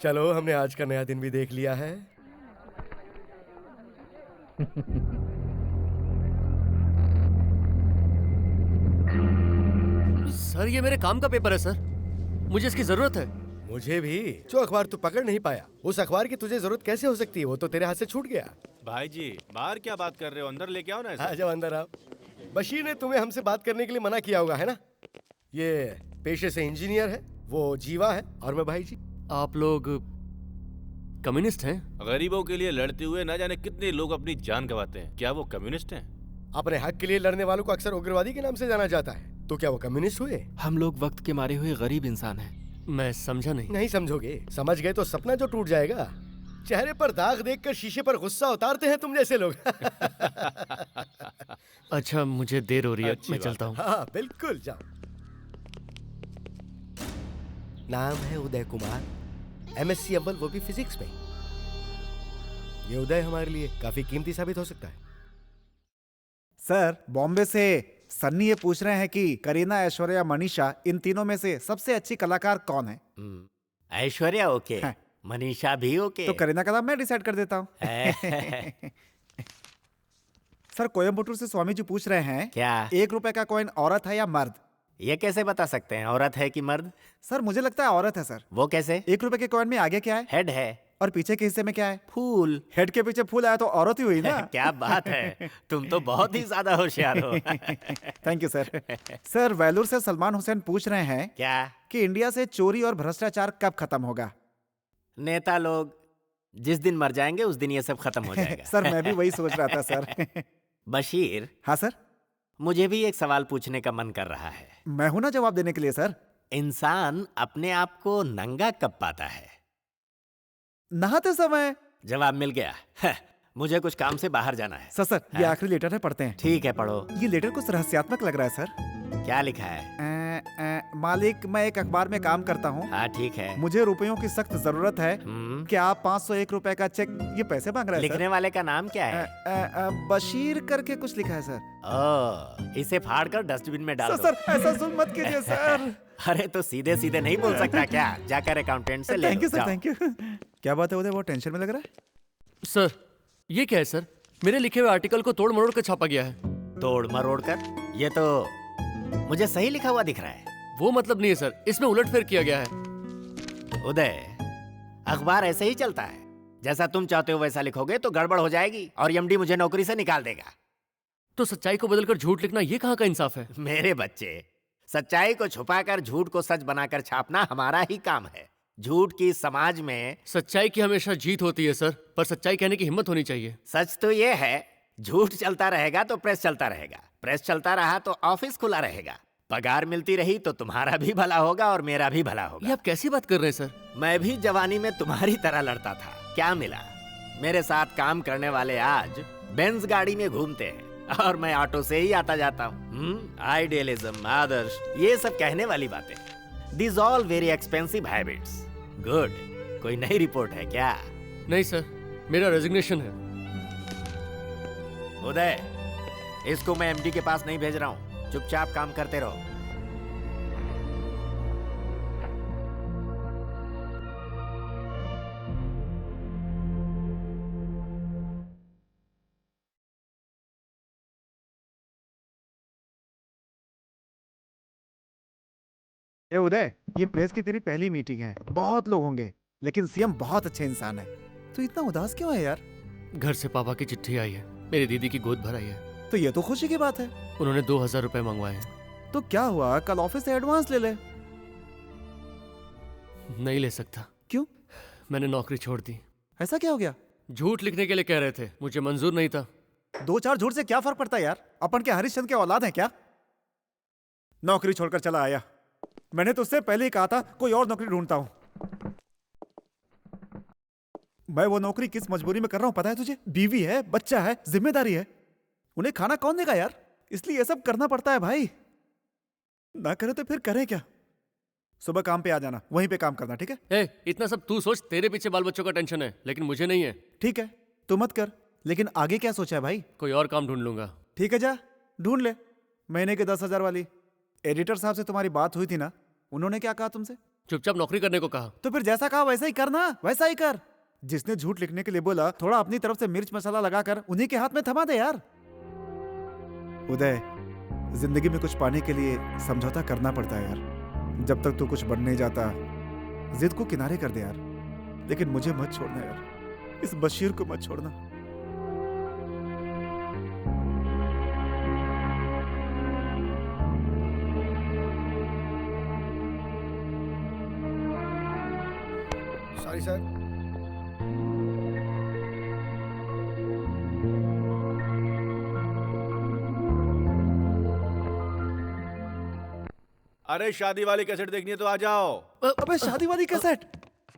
चलो, हमने आज का नया दिन भी देख लिया है। सर, ये मेरे काम का पेपर है सर, मुझे इसकी जरूरत है। मुझे भी। जो अखबार तू पकड़ नहीं पाया, उस अखबार की तुझे जरूरत कैसे हो सकती है? वो तो तेरे हाथ से छूट गया। भाई जी, बाहर क्या बात कर रहे हो? अंदर लेके आओ ना। आ जाओ, अंदर आओ। बशीर ने तुम्हें हमसे बात करने के लिए मना किया होगा, है ना? ये पेशे से इंजीनियर है, वो जीवा है, और मैं भाई जी। आप लोग कम्युनिस्ट हैं? गरीबों के लिए लड़ते हुए न जाने कितने लोग अपनी जान गंवाते हैं। क्या वो कम्युनिस्ट हैं? अपने हक के लिए लड़ने वालों को अक्सर उग्रवादी के नाम से जाना जाता है। तो क्या वो कम्युनिस्ट हुए? हम लोग वक्त के मारे हुए गरीब इंसान हैं। मैं समझा नहीं। नहीं समझोगे, समझ गए तो सपना जो टूट जाएगा। चेहरे पर दाग देखकर शीशे पर गुस्सा उतारते हैं तुम जैसे लोग। अच्छा, मुझे देर हो रही है, मैं चलता हूँ। हाँ बिल्कुल, जाओ। नाम है उदय कुमार, MSc अव्वल, वो भी फिजिक्स में। ये उदय हमारे लिए काफी कीमती साबित हो सकता है। सर, बॉम्बे से सन्नी ये पूछ रहे हैं कि करीना, ऐश्वर्या, मनीषा, इन तीनों में से सबसे अच्छी कलाकार कौन है? ऐश्वर्या ओके, मनीषा भी ओके। तो करीना का नाम मैं डिसाइड कर देता हूँ। सर, कोयम्बटूर से स्वामी जी पूछ रहे हैं, क्या 1 रुपए का कॉइन औरत है या मर्द? ये कैसे बता सकते हैं औरत है कि मर्द? सर, मुझे लगता है औरत है सर। वो कैसे? 1 रुपए के कॉइन में आगे क्या है? हेड है। और पीछे के हिस्से में क्या है? फूल। हेड के पीछे फूल आया तो औरत ही हुई ना। क्या बात है, तुम तो बहुत ही ज्यादा होशियार हो। Thank you sir. Sir, Vellore से सलमान हुसैन पूछ रहे हैं क्या कि इंडिया से चोरी और भ्रष्टाचार कब खत्म होगा? नेता लोग जिस दिन मर जाएंगे उस दिन ये सब खत्म हो जाएगा। सर, मैं भी वही सोच रहा था सर। बशीर। हाँ सर। मुझे भी एक सवाल पूछने का मन कर रहा है। मैं हूं ना जवाब देने के लिए सर। इंसान अपने आप को नंगा कब पाता है? नहाते समय। जवाब मिल गया। मुझे कुछ काम से बाहर जाना है। सर, ये आखिरी लेटर है, पढ़ते हैं। ठीक है, पढ़ो। ये लेटर कुछ रहस्यात्मक लग रहा है सर। क्या लिखा है? मालिक, मैं एक अखबार में काम करता हूँ। हाँ ठीक है। मुझे रुपयों की सख्त जरूरत है। क्या आप 501 रुपए का चेक? ये पैसे मांग रहा है। लिखने वाले का नाम क्या है? बशीर करके कुछ लिखा है सर। ओह, इसे फाड़ कर डस्टबिन में डाल दो। सर, ऐसा जुल्म मत कीजिए सर। अरे तो सीधे सीधे नहीं बोल सकता क्या? जाकर अकाउंटेंट से ले लो। Thank you sir, thank you. क्या बात है उदय, वो टेंशन में लग रहा है? सर, ये क्या है सर? मेरे लिखे हुए आर्टिकल को तोड़ मरोड़ कर छापा गया है। तोड़ मरोड़ कर? ये तो मुझे सही लिखा हुआ दिख रहा है। वो मतलब नहीं है सर, इसमें उलटफेर किया गया है। उदय, अखबार ऐसे ही चलता है। जैसा तुम चाहते हो वैसा लिखोगे तो गड़बड़ हो जाएगी और एमडी मुझे नौकरी से निकाल देगा। तो सच्चाई को बदलकर झूठ लिखना, ये कहाँ का इंसाफ है? मेरे बच्चे, सच्चाई को छुपाकर झूठ को सच बनाकर छापना हमारा ही काम है। झूठ की समाज में सच्चाई की हमेशा जीत होती है सर, पर सच्चाई कहने की हिम्मत होनी चाहिए। सच तो ये है, झूठ चलता रहेगा तो प्रेस चलता रहेगा, प्रेस चलता रहा तो ऑफिस खुला रहेगा, पगार मिलती रही तो तुम्हारा भी भला होगा और मेरा भी भला होगा। ये आप कैसी बात कर रहे हैं सर? मैं भी जवानी में तुम्हारी तरह लड़ता था, क्या मिला? मेरे साथ काम करने वाले आज बेंज गाड़ी में घूमते हैं और मैं ऑटो से ही आता जाता हूँ। आइडियलिज्म, आदर्श, ये सब कहने वाली बातें। These all very expensive habits. Good. कोई नई रिपोर्ट है क्या? नहीं सर, मेरा रेजिग्नेशन है। उदय, इसको मैं एमडी के पास नहीं भेज रहा हूँ, चुपचाप काम करते रहो। ये उदय, ये प्रेस की तेरी पहली मीटिंग है, बहुत लोग होंगे, लेकिन सीएम बहुत अच्छे इंसान है। तू इतना उदास क्यों है यार? घर से पापा की चिट्ठी आई है, मेरी दीदी की गोद भराई है। तो ये तो खुशी की बात है। उन्होंने 2000 रुपए मंगवाए हैं। तो क्या हुआ, कल ऑफिस से एडवांस ले ले। नहीं ले सकता। क्यों? मैंने नौकरी छोड़ दी। ऐसा क्या हो गया? झूठ लिखने के लिए कह रहे थे, मुझे मंजूर नहीं था। 2-4 झूठ से क्या फर्क पड़ता है यार? अपन के हरिश्चंद्र के औलाद हैं क्या? नौकरी छोड़कर चला आया। मैंने तो उससे पहले ही कहा था कोई और नौकरी ढूंढता हूं। मैं वो नौकरी किस मजबूरी में कर रहा हूं पता है तुझे? बीवी है, बच्चा है, जिम्मेदारी है। उन्हें खाना कौन देगा यार? इसलिए ये सब करना पड़ता है भाई। ना करे तो फिर करें क्या? सुबह काम पे आ जाना, वहीं पे काम करना, ठीक है? इतना सब तू सोच, तेरे पीछे बाल बच्चों का टेंशन है, लेकिन मुझे नहीं है। ठीक है, तू मत कर, लेकिन आगे क्या सोचा है भाई? कोई और काम ढूंढ लूंगा। ठीक है, जा ढूंढ ले। महीने के 10,000 वाली। एडिटर साहब से तुम्हारी बात हुई थी ना, उन्होंने क्या कहा तुमसे? चुपचाप नौकरी करने को कहा। तो फिर जैसा कहा वैसा ही करना, वैसा ही कर। जिसने झूठ लिखने के लिए बोला, थोड़ा अपनी तरफ से मिर्च मसाला लगाकर उन्हीं के हाथ में थमा दे यार। उदय, जिंदगी में कुछ पाने के लिए समझौता करना पड़ता है यार। जब तक तू कुछ बन नहीं जाता, जिद को किनारे कर दे यार। लेकिन मुझे मत छोड़ना यार, इस बशीर को मत छोड़ना। Sorry sir. अरे शादी वाली कैसेट देखनी है तो आ जाओ। अबे शादी वाली कैसेट?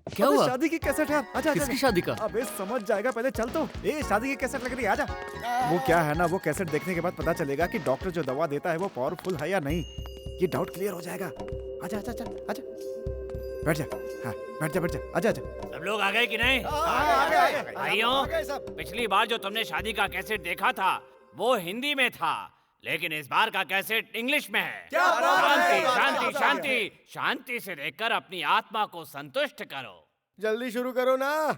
क्या अबे हुआ? शादी की कैसेट यार, आजा। किसकी शादी का? अबे समझ जाएगा, पहले चल तो। शादी की कैसेट लग रही है, आजा। वो क्या है ना, वो कैसेट देखने के बाद पता चलेगा कि डॉक्टर जो दवा देता है वो पावरफुल है या नहीं। ये डाउट क्लियर हो जाएगा। आजा आजा आजा आजा, बैठ जा। हाँ बैठ जा, आजा आजा। सब लोग आ गए कि नहीं? भाइयों, पिछली बार जो तुमने शादी का कैसेट देखा था वो हिंदी में था, लेकिन इस बार का कैसेट इंग्लिश में है। शांति शांति शांति शांति से देखकर अपनी आत्मा को संतुष्ट करो। जल्दी शुरू करो ना।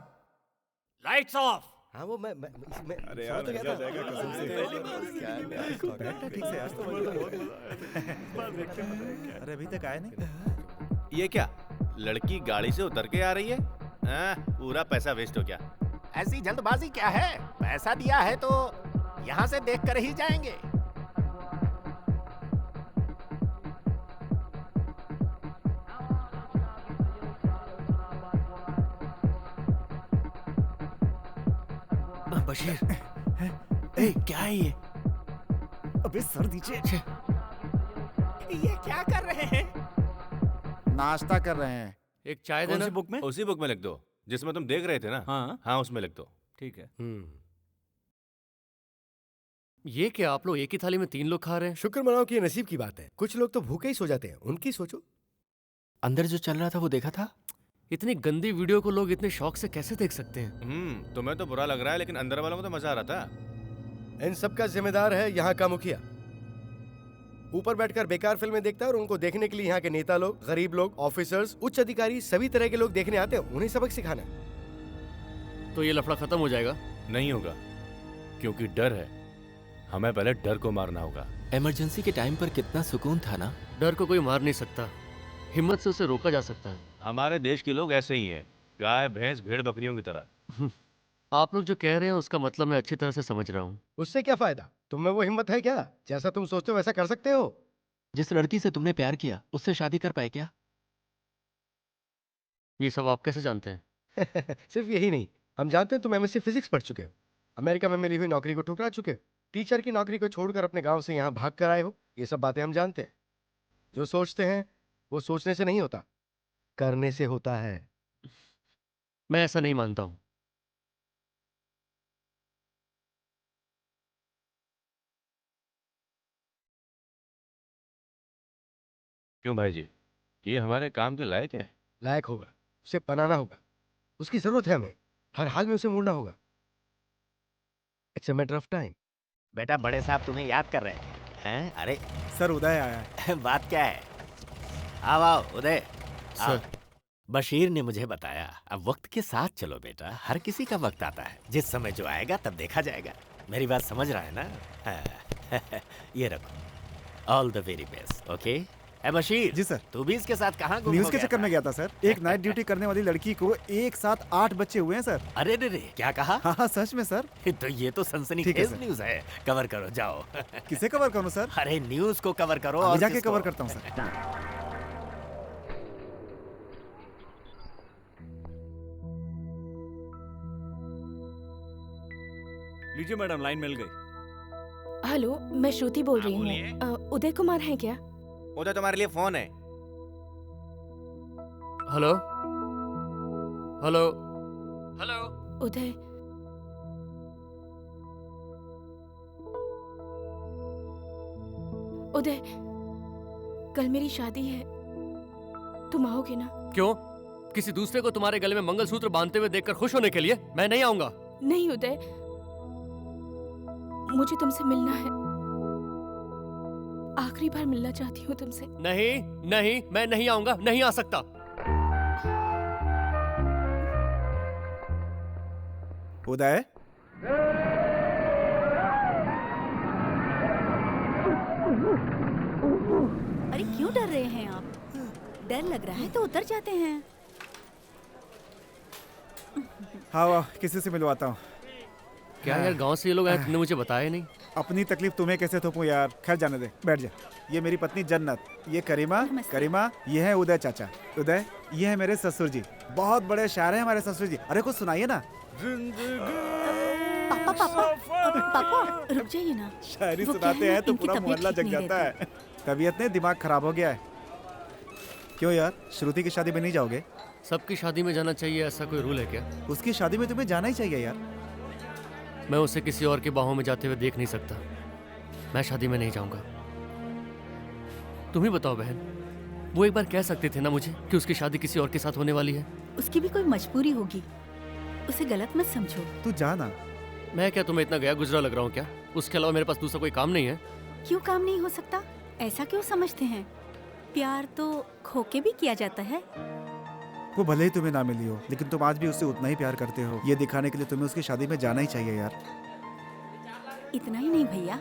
Lights off. हाँ वो मैं अरे यार, समझ तो गया था। जाएगा कसम से। बैठना ठीक से, आज तो अरे अभी तक आए नहीं। ये क्या, लड़की गाड़ी से उतर के आ रही है? पूरा पैसा वेस्ट हो गया। ऐसी जल्दबाजी क्या है? पैसा दिया है तो यहाँ से देख कर ही जाएंगे। बशीर, क्या है ये? अबे सर नीचे। ये क्या कर रहे हैं? नाश्ता कर रहे हैं। एक चाय कौन देना। सी बुक में? उसी बुक में लिख दो जिसमें तुम देख रहे थे ना। हाँ उसमें लिख दो। ठीक है। ये क्या, आप लोग एक ही थाली में 3 लोग खा रहे हैं? शुक्र मनाओ कि ये नसीब की बात है। कुछ लोग तो भूखे ही सो जाते हैं, उनकी सोचो। अंदर जो चल रहा था वो देखा था? इतनी गंदी वीडियो को लोग इतने शौक से कैसे देख सकते हैं? तुम्हें तो बुरा लग रहा है, लेकिन अंदर वालों को तो मजा आ रहा था। इन सब का जिम्मेदार है यहाँ का मुखिया। ऊपर बैठकर बेकार फिल्में देखता है और उनको देखने के लिए यहाँ के नेता लोग, गरीब लोग, ऑफिसर्स, उच्च अधिकारी, सभी तरह के लोग देखने आते हैं। उन्हें सबक सिखाना है। तो ये लफड़ा खत्म हो जाएगा? नहीं होगा, क्योंकि डर है। हमें पहले डर को मारना होगा। इमरजेंसी के टाइम पर कितना सुकून था ना। डर को कोई मार नहीं सकता, हिम्मत से उसे रोका जा सकता है। हमारे देश के लोग ऐसे ही हैं, गाय भैंस भेड़ बकरियों की तरह। आप लोग जो कह रहे हैं उसका मतलब मैं अच्छी तरह से समझ रहा हूँ। उससे क्या फायदा? तुम में वो हिम्मत है क्या? जैसा तुम सोचते हो वैसा कर सकते हो? जिस लड़की से तुमने प्यार किया उससे शादी कर पाए क्या? ये सब आप कैसे जानते हैं? सिर्फ यही नहीं, हम जानते हैं तुम एमएससी फिजिक्स पढ़ चुके हो, अमेरिका में मिली हुई नौकरी को ठुकरा चुके हो, टीचर की नौकरी को छोड़कर अपने गांव से यहाँ भाग कर आए हो। ये सब बातें हम जानते हैं। जो सोचते हैं वो सोचने से नहीं होता, करने से होता है। मैं ऐसा नहीं मानता हूँ। क्यों भाई जी, ये हमारे काम के लायक है? लायक होगा, उसे बनाना होगा, उसकी जरूरत है हमें, हर हाल में उसे मोड़ना होगा। It's a matter of time. बेटा बड़े साहब तुम्हें याद कर रहे हैं? अरे सर उदय आया है। बात क्या है? आओ आओ उदय। सर। बशीर ने मुझे बताया, अब वक्त के साथ चलो बेटा, हर किसी का वक्त आता है, जिस समय जो आएगा तब देखा जाएगा। मेरी बात समझ रहा है ना? हाँ। ये रखो, all the very best. Okay ए बशीर जी सर। तू भी इसके साथ कहाँ गुम न्यूज हो के गया चक्कर था? में गया था सर। एक नाइट ड्यूटी करने वाली लड़की को एक साथ 8 बच्चे हुए हैं सर। अरे रे रे क्या कहा? हाँ सच में सर। तो ये तो सनसनी ठीक है, खेज सर। न्यूज है। कवर करो जाओ। किसे कवर करूं सर? अरे न्यूज को कवर करो अभी और जाके किसको? कवर करता हूं सर। लीजिए मैडम, लाइन मिल गई। हेलो, मैं श्रुति बोल रही हूँ। उदय कुमार हैं क्या? उधर तुम्हारे लिए फोन है। Hello hello hello. Uday, Uday, कल मेरी शादी है, तुम आओगे ना? क्यों? किसी दूसरे को तुम्हारे गले में मंगलसूत्र बांधते हुए देखकर खुश होने के लिए? मैं नहीं आऊंगा। नहीं उदय, मुझे तुमसे मिलना है। आखिरी बार मिलना चाहती हूँ तुमसे। नहीं नहीं, मैं नहीं आऊंगा, नहीं आ सकता। उदय, अरे क्यों डर रहे हैं आप? डर लग रहा है तो उतर जाते हैं। हाँ वाह, किसी से मिलवाता हूँ। क्या यार, गांव से ये लोग आए, तुमने मुझे बताया नहीं। अपनी तकलीफ तुम्हें कैसे थोपूं यार। खैर जाने दे, बैठ जा। ये मेरी पत्नी जन्नत, ये करीमा। करीमा, ये है उदय चाचा। उदय, ये है मेरे ससुर जी, बहुत बड़े शायर हैं हमारे ससुर जी। अरे कुछ सुनाइए ना। पापा पापा पापा रुक जाइए ना। शायरी वो सुनाते क्या है हैं तो इनकी पूरा तबीयत मोहल्ला ठीक जग नहीं जाता है। तबीयत ने दिमाग खराब हो गया है। क्यों यार, श्रुति की शादी में नहीं जाओगे? सबकी शादी में जाना चाहिए, ऐसा कोई रूल है क्या? उसकी शादी में तुम्हें जाना ही चाहिए यार। मैं उसे किसी और की बाहों में जाते हुए देख नहीं सकता। मैं शादी में नहीं जाऊंगा। तुम ही बताओ बहन, वो एक बार कह सकते थे ना मुझे कि उसकी शादी किसी और के साथ होने वाली है। उसकी भी कोई मजबूरी होगी, उसे गलत मत समझो। तू जा ना। मैं क्या तुम्हें इतना गया गुजरा लग रहा हूँ क्या? उसके अलावा मेरे पास दूसरा कोई काम नहीं है। क्यों काम नहीं हो सकता? ऐसा क्यों समझते हैं? प्यार तो खो के भी किया जाता है। वो भले ही तुम्हें ना मिली हो, लेकिन तुम आज भी उससे उतना ही प्यार करते हो। ये दिखाने के लिए तुम्हें उसकी शादी में जाना ही चाहिए यार। इतना ही नहीं भैया,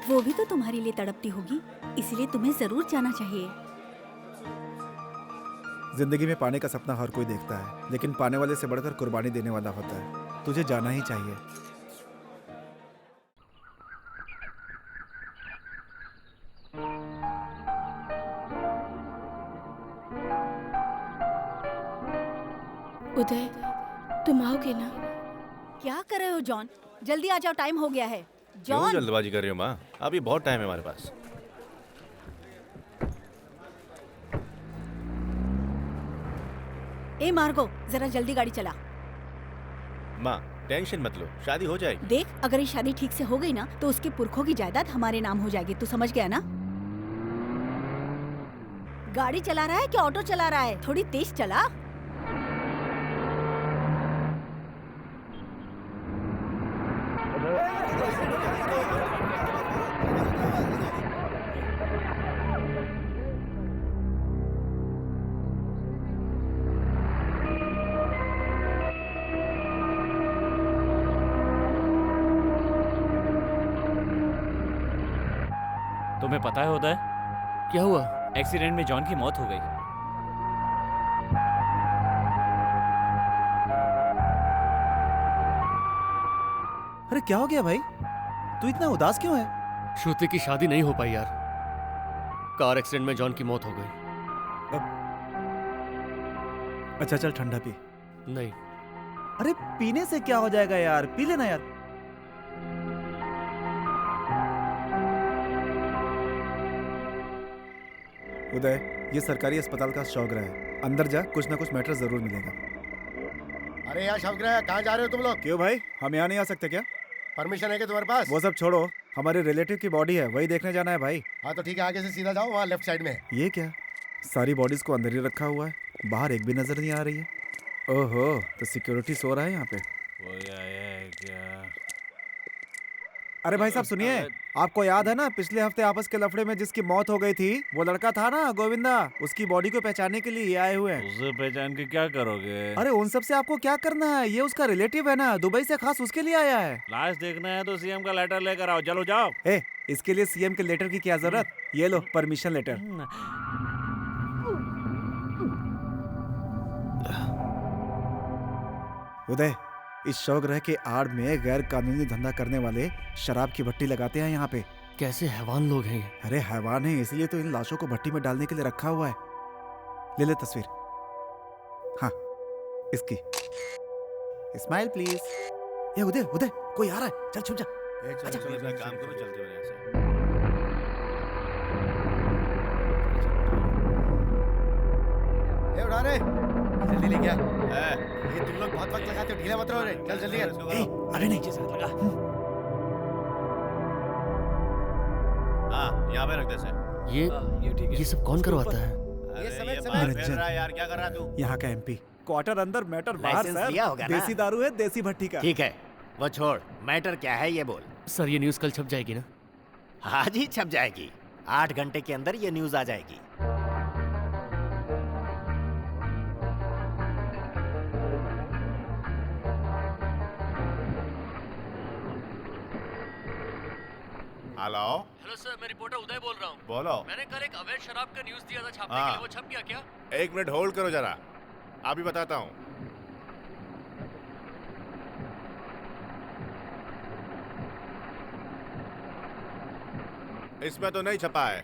वो भी तो तुम्हारे लिए तड़पती होगी, इसलिए तुम्हें जरूर जाना चाहिए। जिंदगी में पाने का सपना हर कोई देखता है, लेकिन पाने वाले से बढ़कर कुर्बानी देने वाला होता है। तुझे जाना ही चाहिए। उदय, तुम आओगे ना? क्या कर रहे हो जॉन? जल्दी आ जाओ, टाइम हो गया है। क्यों जॉन, जल्दबाजी कर रही हो माँ? अभी बहुत टाइम है हमारे पास। ए मार्गो, जरा जल्दी गाड़ी चला। माँ टेंशन मत लो, शादी हो जाएगी। देख, अगर ये शादी ठीक से हो गई ना तो उसके पुरखों की जायदाद हमारे नाम हो जाएगी। तू समझ गया ना? गाड़ी चला रहा है कि ऑटो चला रहा है? थोड़ी तेज चला। तुम्हें पता है उदय, क्या हुआ? एक्सीडेंट में जॉन की मौत हो गई। अरे क्या हो गया भाई? तू इतना उदास क्यों है? श्रुति की शादी नहीं हो पाई यार। कार एक्सीडेंट में जॉन की मौत हो गई। अच्छा चल ठंडा पी। नहीं। अरे पीने से क्या हो जाएगा यार, पी लेना यार। उदय, ये सरकारी अस्पताल का शौकरा है, अंदर जा, कुछ ना कुछ मैटर जरूर मिलेगा। अरे यार शौकरा, कहाँ जा रहे हो तुम लोग? क्यों भाई, हम यहाँ नहीं आ सकते क्या? परमिशन है क्या तुम्हारे पास? वो सब छोड़ो, हमारे रिलेटिव की बॉडी है, वही देखने जाना है भाई। हाँ तो ठीक है, आगे से सीधा जाओ, वहाँ लेफ्ट साइड में है। ये क्या, सारी बॉडीज को अंदर ही रखा हुआ है, बाहर एक भी नजर नहीं आ रही है। ओहो, तो सिक्योरिटी सो रहा है यहाँ पे। वो आया है क्या? अरे भाई साहब सुनिए, आपको याद है ना पिछले हफ्ते आपस के लफड़े में जिसकी मौत हो गई थी, वो लड़का था ना गोविंदा, उसकी बॉडी को पहचानने के लिए ये आए हुए हैं। उसे पहचान के क्या करोगे? अरे उन सब से आपको क्या करना है, ये उसका रिलेटिव है ना, दुबई से खास उसके लिए आया है। लाश देखना है तो सीएम का लेटर लेकर आओ, चलो जाओ। ए, इसके लिए सीएम के लेटर की क्या जरूरत, ये लो परमिशन लेटर। उदय, इस शवगृह के आड़ में गैर कानूनी धंधा करने वाले शराब की भट्टी लगाते हैं यहाँ पे। कैसे हैवान लोग हैं ये? अरे हैवान है इसलिए तो इन लाशों को भट्टी में डालने के लिए रखा हुआ है। ले ले तस्वीर। हाँ, इसकी। Smile please. ये उदय, उदय कोई आ रहा है, चल छुप जा। चलो अपना काम करो, चलते हुए यहाँ से। उड़ा रे, जल्दी ले गया। ये तुम लोग बहुत वक्त लगाते हो, ढीला मत रहो रे। चल जल्दी कर। अरे नहीं, लगा। हाँ, यहाँ पे रख दे से। ये सब कौन करवाता है? ये समय निरंजन, यार क्या कर रहा तू? यहाँ का MP। क्वार्टर अंदर, मैटर बाहर लाइसेंस लिया होगा सर। ना? देसी दारू है, देसी भट्टी का। ठीक है, वो छोड़, मैटर क्या है ये बोल। सर ये न्यूज़ कल छप जाएगी ना? आज ही छप जाएगी, 8 घंटे के अंदर ये न्यूज़ आ जाएगी। हेलो हेलो सर, मैं रिपोर्टर उदय बोल रहा हूँ। बोलो। मैंने कल एक अवैध शराब का न्यूज़ दिया था छापने हाँ। के लिए, वो छप गया क्या? 1 मिनट होल्ड करो जरा, अभी बताता हूँ। इसमें तो नहीं छपा है।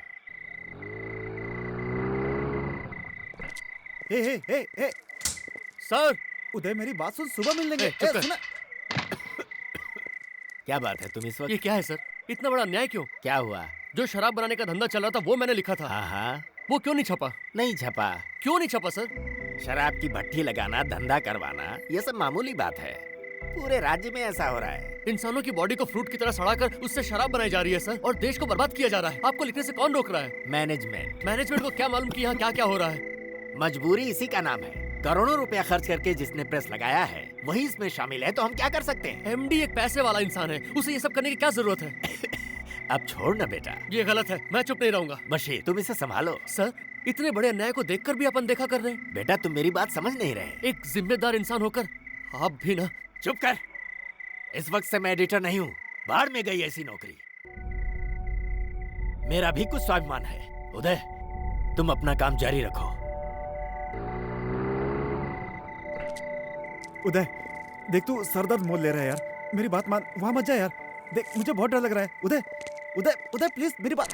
हे सर, उदय मेरी बात सुन, सुबह मिल लेंगे। चुप कर। सुना। क्या बात है तुम इस वक्त? ये क्या है सर? इतना बड़ा अन्याय क्यों? क्या हुआ? जो शराब बनाने का धंधा चल रहा था वो मैंने लिखा था। हाँ, वो क्यों नहीं छपा? नहीं छपा। क्यों नहीं छपा सर? शराब की भट्टी लगाना, धंधा करवाना, ये सब मामूली बात है। पूरे राज्य में ऐसा हो रहा है। इंसानों की बॉडी को फ्रूट की तरह सड़ाकर उससे शराब बनाई जा रही है सर, और देश को बर्बाद किया जा रहा है। आपको लिखने से कौन रोक रहा है? मैनेजमेंट। मैनेजमेंट को क्या मालूम कि यहाँ क्या क्या हो रहा है? मजबूरी इसी का नाम है। करोड़ों रुपया खर्च करके जिसने प्रेस लगाया है वही इसमें शामिल है, तो हम क्या कर सकते हैं? MD एक पैसे वाला इंसान है, उसे ये सब करने की क्या जरूरत है? अब छोड़ ना बेटा। ये गलत है, मैं चुप नहीं रहूंगा। बशीर, तुम इसे संभालो। सर, इतने बड़े अन्याय को देखकर भी अपन देखा कर रहे हैं। बेटा तुम मेरी बात समझ नहीं रहे। एक जिम्मेदार इंसान होकर आप भी ना। चुप कर। इस वक्त से मैं एडिटर नहीं हूँ, बाढ़ में गई ऐसी नौकरी। मेरा भी कुछ स्वाभिमान है। उदय, तुम अपना काम जारी रखो। उदय, देख तू सरदर्द मोल ले रहा है यार, मेरी बात मान, वहां मत जा यार। देख मुझे बहुत डर लग रहा है। उदय, उदय, उदय प्लीज मेरी बात।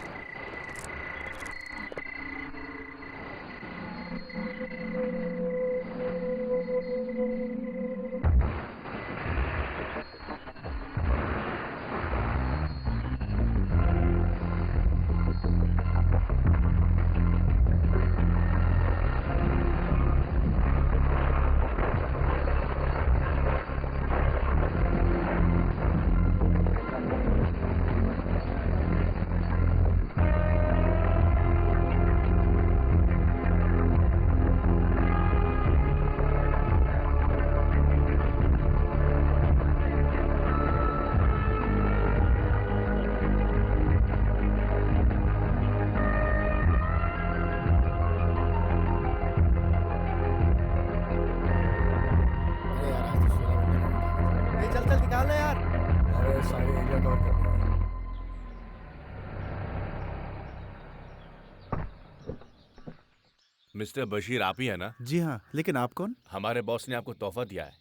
मिस्टर बशीर आप ही है ना? जी हाँ, लेकिन आप कौन? हमारे बॉस ने आपको तोहफा दिया है।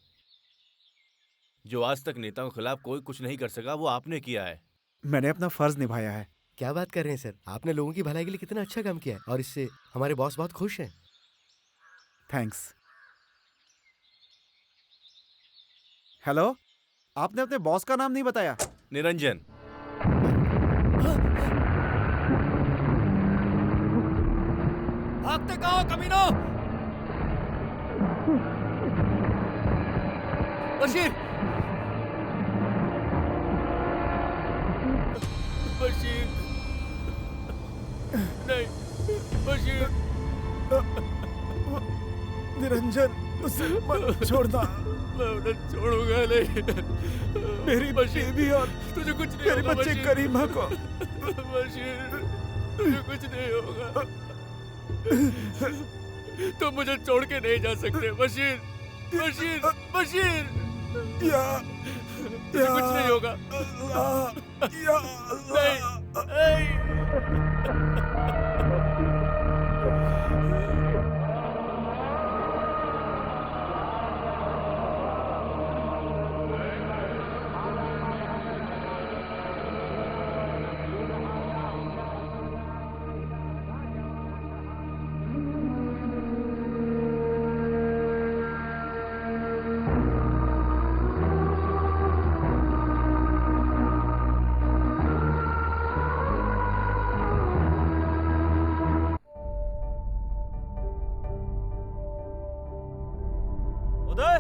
जो आज तक नेताओं के खिलाफ कोई कुछ नहीं कर सका वो आपने किया है। मैंने अपना फर्ज निभाया है। क्या बात कर रहे हैं सर, आपने लोगों की भलाई के लिए कितना अच्छा काम किया है और इससे हमारे बॉस बहुत खुश हैं। थैंक्स। हेलो, आपने अपने बॉस का नाम नहीं बताया। निरंजन। भागते कहाँ कमीनो? बशीर! बशीर! नहीं, बशीर! निरंजन, उसे मत छोड़ना। मैं उन्हें छोड़ूंगा नहीं। मेरी बेबी और तुझे कुछ नहीं मेरे होगा, बच्चे बशीर। करीमा को। बशीर, तुझे कुछ नहीं होगा। तुम मुझे छोड़ के नहीं जा सकते बशीर। बशीर, बशीर, तुझे कुछ नहीं होगा। नहीं, नहीं। उदय,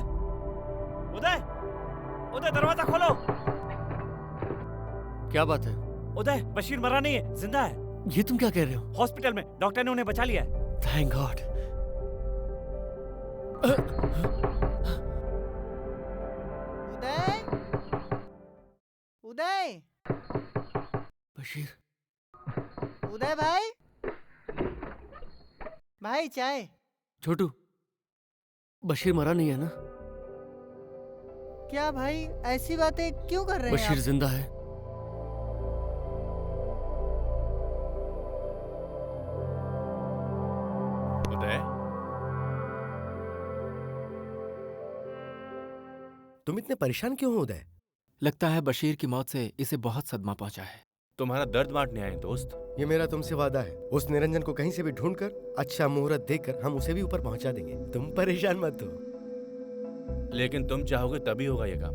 उदय, उदय दरवाजा खोलो। क्या बात है? उदय, बशीर मरा नहीं है, जिंदा है। ये तुम क्या कह रहे हो? हॉस्पिटल में डॉक्टर ने उन्हें बचा लिया है। Thank God. उदय, उदय, बशीर, उदय भाई, भाई चाय। छोटू, बशीर मरा नहीं है ना? क्या भाई ऐसी बातें क्यों कर रहे हैं बशीर आप? जिंदा है। उदय, तुम इतने परेशान क्यों हो उदय? लगता है बशीर की मौत से इसे बहुत सदमा पहुंचा है। तुम्हारा दर्द बांटने आए हैं दोस्त। ये मेरा तुमसे वादा है, उस निरंजन को कहीं से भी ढूंढकर अच्छा मुहूर्त देकर हम उसे भी ऊपर पहुंचा देंगे। तुम परेशान मत हो। लेकिन तुम चाहोगे तभी होगा ये काम।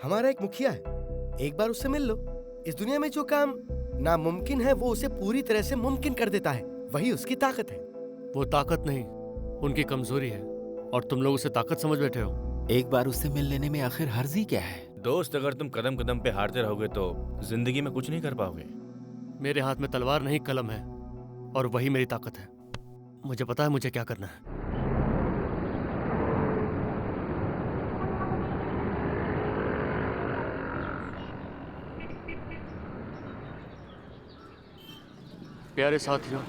हमारा एक मुखिया है, एक बार उससे मिल लो। इस दुनिया में जो काम नामुमकिन है वो उसे पूरी तरह से मुमकिन कर देता है। वही उसकी ताकत है। वो ताकत नहीं, उनकी कमजोरी है, और तुम लोग उसे ताकत समझ बैठे हो। एक बार उससे मिल लेने में आखिर हर्जी क्या है? दोस्त, अगर तुम कदम कदम पे हारते रहोगे तो जिंदगी में कुछ नहीं कर पाओगे। मेरे हाथ में तलवार नहीं कलम है, और वही मेरी ताकत है। मुझे पता है मुझे क्या करना है। प्यारे साथियों,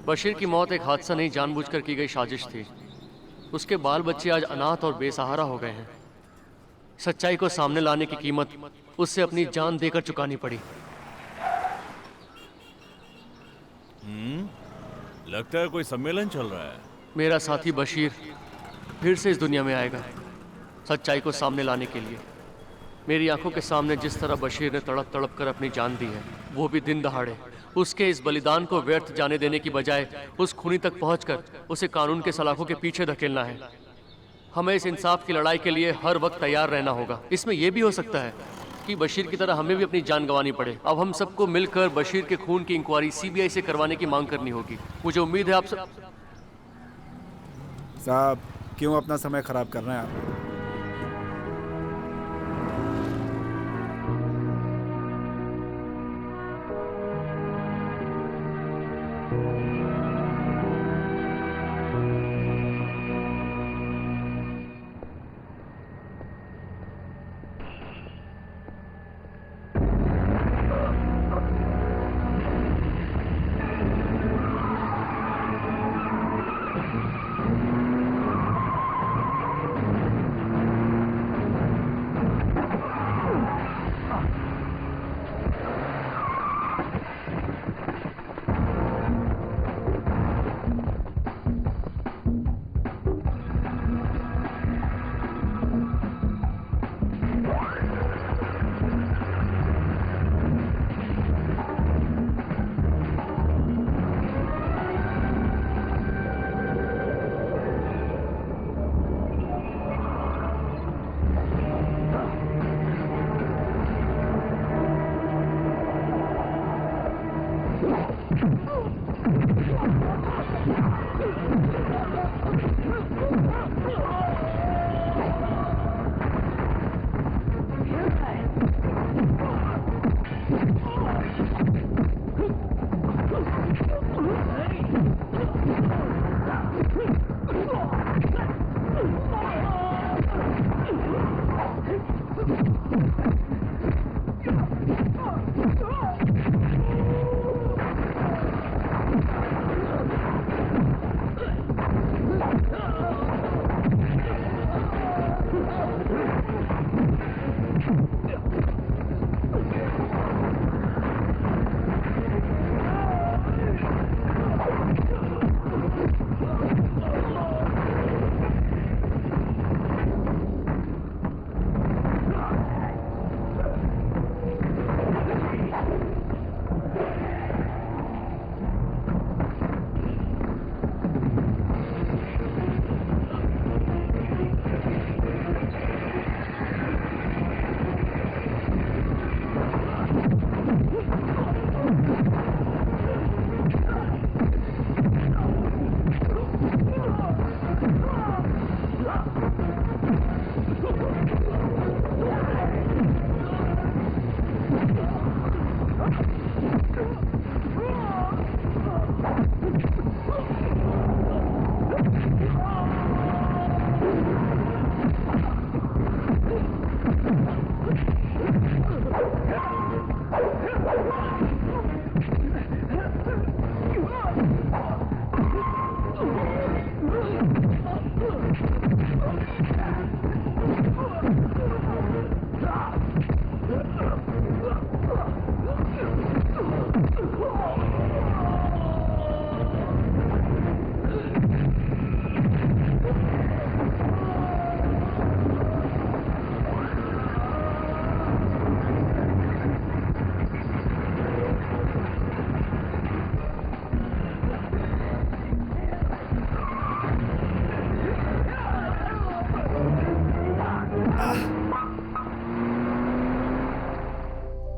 बशीर की मौत एक हादसा नहीं, जानबूझकर की गई साजिश थी। उसके बाल बच्चे आज अनाथ और बेसहारा हो गए हैं। सच्चाई को सामने लाने की कीमत उससे अपनी जान देकर चुकानी पड़ी। लगता है कोई सम्मेलन चल रहा है। मेरा साथी बशीर फिर से इस दुनिया में आएगा, सच्चाई को सामने लाने के लिए। मेरी आंखों के सामने जिस तरह बशीर ने तड़प तड़प कर अपनी जान दी है, वो भी दिन दहाड़े, उसके इस बलिदान को व्यर्थ जाने देने की बजाय उस खूनी तक पहुंचकर उसे कानून के सलाखों के पीछे धकेलना है। हमें इस इंसाफ की लड़ाई के लिए हर वक्त तैयार रहना होगा। इसमें यह भी हो सकता है कि बशीर की तरह हमें भी अपनी जान गंवानी पड़े। अब हम सबको मिलकर बशीर के खून की इंक्वायरी सीबीआई से करवाने की मांग करनी होगी। मुझे उम्मीद है आप सब साहब क्यों अपना समय खराब कर रहे हैं आप?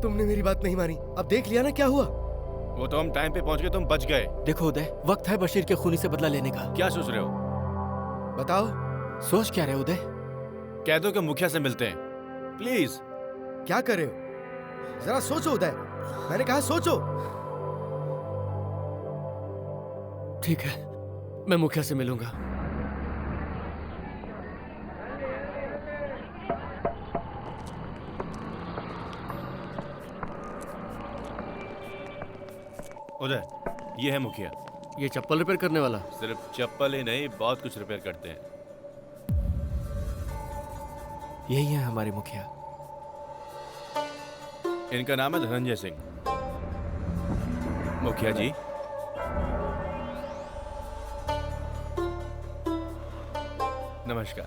तुमने मेरी बात नहीं मानी। अब देख लिया ना क्या हुआ। वो तो हम टाइम पे पहुंच गए, तुम बच गए। देखो उदय, वक्त है बशीर के खूनी से बदला लेने का। क्या सोच रहे हो? बताओ। सोच क्या रहे हो उदय? कह दो कि मुखिया से मिलते हैं, प्लीज। क्या कर रहे हो? जरा सोचो उदय, मैंने कहा सोचो। ठीक है, मैं मुखिया से मिलूंगा। उदय, ये है मुखिया। ये चप्पल रिपेयर करने वाला? सिर्फ चप्पल ही नहीं, बहुत कुछ रिपेयर करते हैं। यही है हमारे मुखिया। इनका नाम है धनंजय सिंह। मुखिया जी, नमस्कार।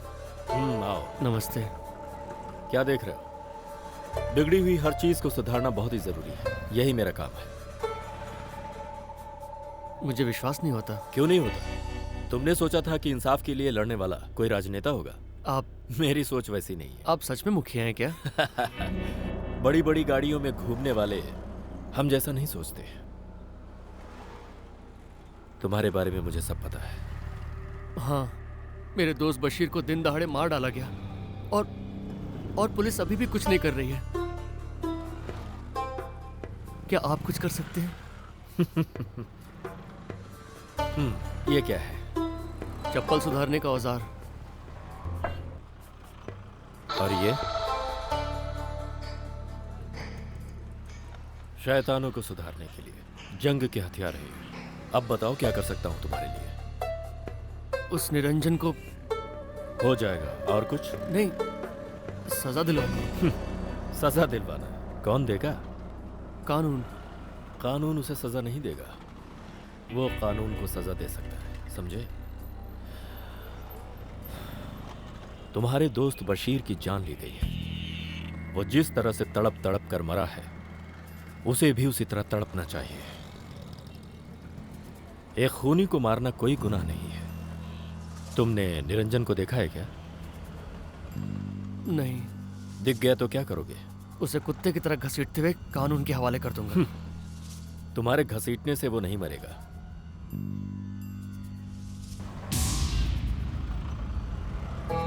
आओ। नमस्ते। क्या देख रहे हो? बिगड़ी हुई हर चीज को सुधारना बहुत ही जरूरी है, यही मेरा काम है। मुझे विश्वास नहीं होता। क्यों नहीं होता? तुमने सोचा था कि इंसाफ के लिए लड़ने वाला कोई राजनेता होगा? आप? मेरी सोच वैसी नहीं है। आप सच में मुखिया हैं क्या? बड़ी बड़ी गाड़ियों में घूमने वाले हम जैसा नहीं सोचते। तुम्हारे बारे में मुझे सब पता है। हाँ, मेरे दोस्त बशीर को दिन दहाड़े मार डाला गया और पुलिस अभी भी कुछ नहीं कर रही है। क्या आप कुछ कर सकते हैं? ये क्या है? चप्पल सुधारने का औजार। और ये? शैतानों को सुधारने के लिए जंग के हथियार है। अब बताओ क्या कर सकता हूं तुम्हारे लिए? उस निरंजन को हो जाएगा। और कुछ? नहीं, सजा दिलवाना। सजा दिलवाना कौन देगा? कानून। कानून उसे सजा नहीं देगा, वो कानून को सजा दे सकता है, समझे? तुम्हारे दोस्त बशीर की जान ली गई है। वो जिस तरह से तड़प तड़प कर मरा है, उसे भी उसी तरह तड़पना चाहिए। एक खूनी को मारना कोई गुनाह नहीं है। तुमने निरंजन को देखा है क्या? नहीं। दिख गया तो क्या करोगे? उसे कुत्ते की तरह घसीटते हुए कानून के हवाले कर दूंगा। तुम्हारे घसीटने से वो नहीं मरेगा।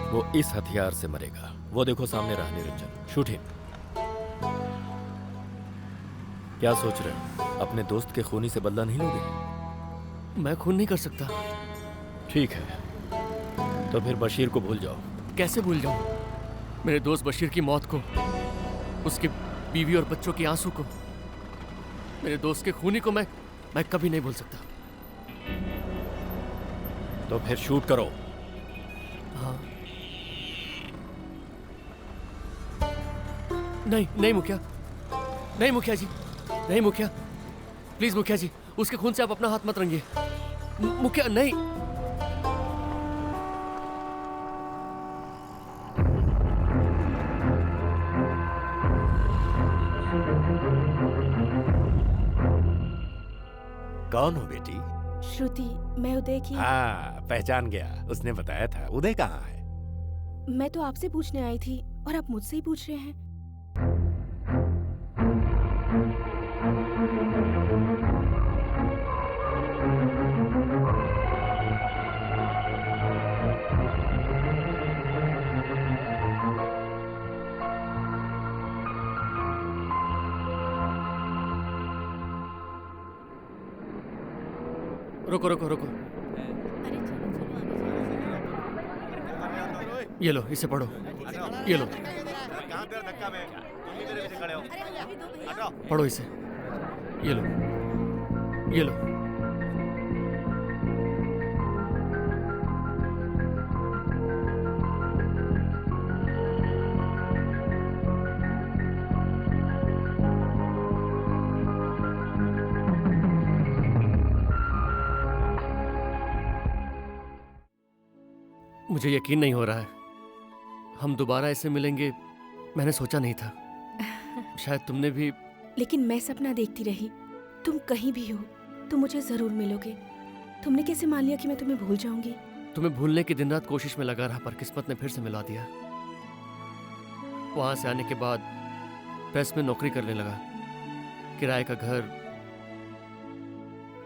वो इस हथियार से मरेगा। वो देखो सामने रहा निरंजन। Shoot him. क्या सोच रहे हो? अपने दोस्त के खूनी से बदला नहीं लोगे? मैं खून नहीं कर सकता। ठीक है, तो फिर बशीर को भूल जाओ। कैसे भूल जाऊं? मेरे दोस्त बशीर की मौत को, उसकी बीवी और बच्चों के आंसू को, मेरे दोस्त के खूनी को मैं कभी नहीं भूल सकता। तो फिर शूट करो। हाँ। नहीं नहीं मुखिया, नहीं मुखिया जी, नहीं मुखिया, प्लीज मुखिया जी, उसके खून से आप अपना हाथ मत रंगिए। मुखिया नहीं। कौन हो बेटी? श्रुति, मैं उदय की। हाँ, पहचान गया। उसने बताया था। उदय कहाँ है? मैं तो आपसे पूछने आई थी और आप मुझसे ही पूछ रहे हैं। रुको रुको रुको। ये लो, इसे पढ़ो। ये लो, पढ़ो इसे। ये लो, ये लो। मुझे यकीन नहीं हो रहा है हम दोबारा ऐसे मिलेंगे। मैंने सोचा नहीं था। शायद तुमने भी। लेकिन मैं सपना देखती रही। तुम कहीं भी हो तो मुझे जरूर मिलोगे। तुमने कैसे मान लिया कि मैं तुम्हें भूल जाऊंगी? तुम्हें भूलने की दिन रात कोशिश में लगा रहा, पर किस्मत ने फिर से मिला दिया। वहां से आने के बाद प्रेस में नौकरी करने लगा, किराए का घर,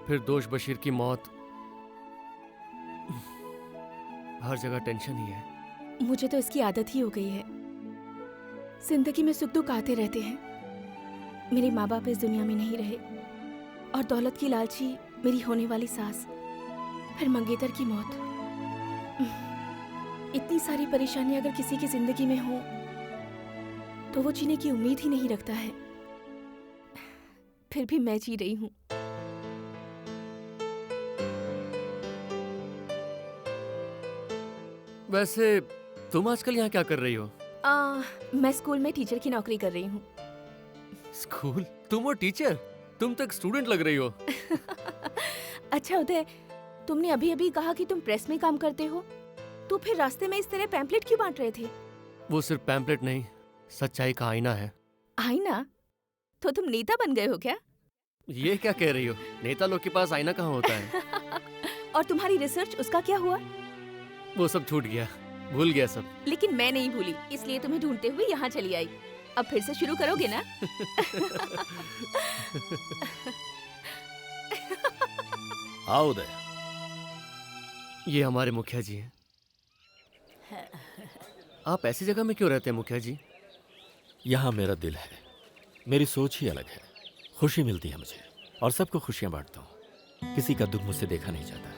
फिर दोष बशीर की मौत। हर जगह टेंशन ही है। मुझे तो इसकी आदत ही हो गई है। जिंदगी में सुख दुख आते रहते हैं। मेरे माँ बाप इस दुनिया में नहीं रहे और दौलत की लालची मेरी होने वाली सास, फिर मंगेतर की मौत। इतनी सारी परेशानियां अगर किसी की जिंदगी में हो तो वो जीने की उम्मीद ही नहीं रखता है। फिर भी मैं जी रही हूँ। वैसे तुम आजकल यहाँ क्या कर रही हो? मैं स्कूल में टीचर की नौकरी कर रही हूँ। स्कूल? तुम और टीचर? तुम तो एक स्टूडेंट लग रही हो। अच्छा उदय, तुमने अभी अभी कहा कि तुम प्रेस में काम करते हो, तो फिर रास्ते में इस तरह पैम्पलेट क्यों बांट रहे थे? वो सिर्फ पैम्पलेट नहीं, सच्चाई का आईना है। आईना? तो तुम नेता बन गए हो क्या? ये क्या कह रही हो? नेता लोग के पास आईना कहाँ होता है? और तुम्हारी रिसर्च, उसका क्या हुआ? वो सब छूट गया, भूल गया सब। लेकिन मैं नहीं भूली, इसलिए तुम्हें ढूंढते हुए यहाँ चली आई। अब फिर से शुरू करोगे ना? आओ उदय। ये हमारे मुखिया जी हैं। आप ऐसी जगह में क्यों रहते हैं मुखिया जी? यहाँ मेरा दिल है, मेरी सोच ही अलग है। खुशी मिलती है मुझे और सबको खुशियाँ बांटता हूँ। किसी का दुख मुझसे देखा नहीं जाता।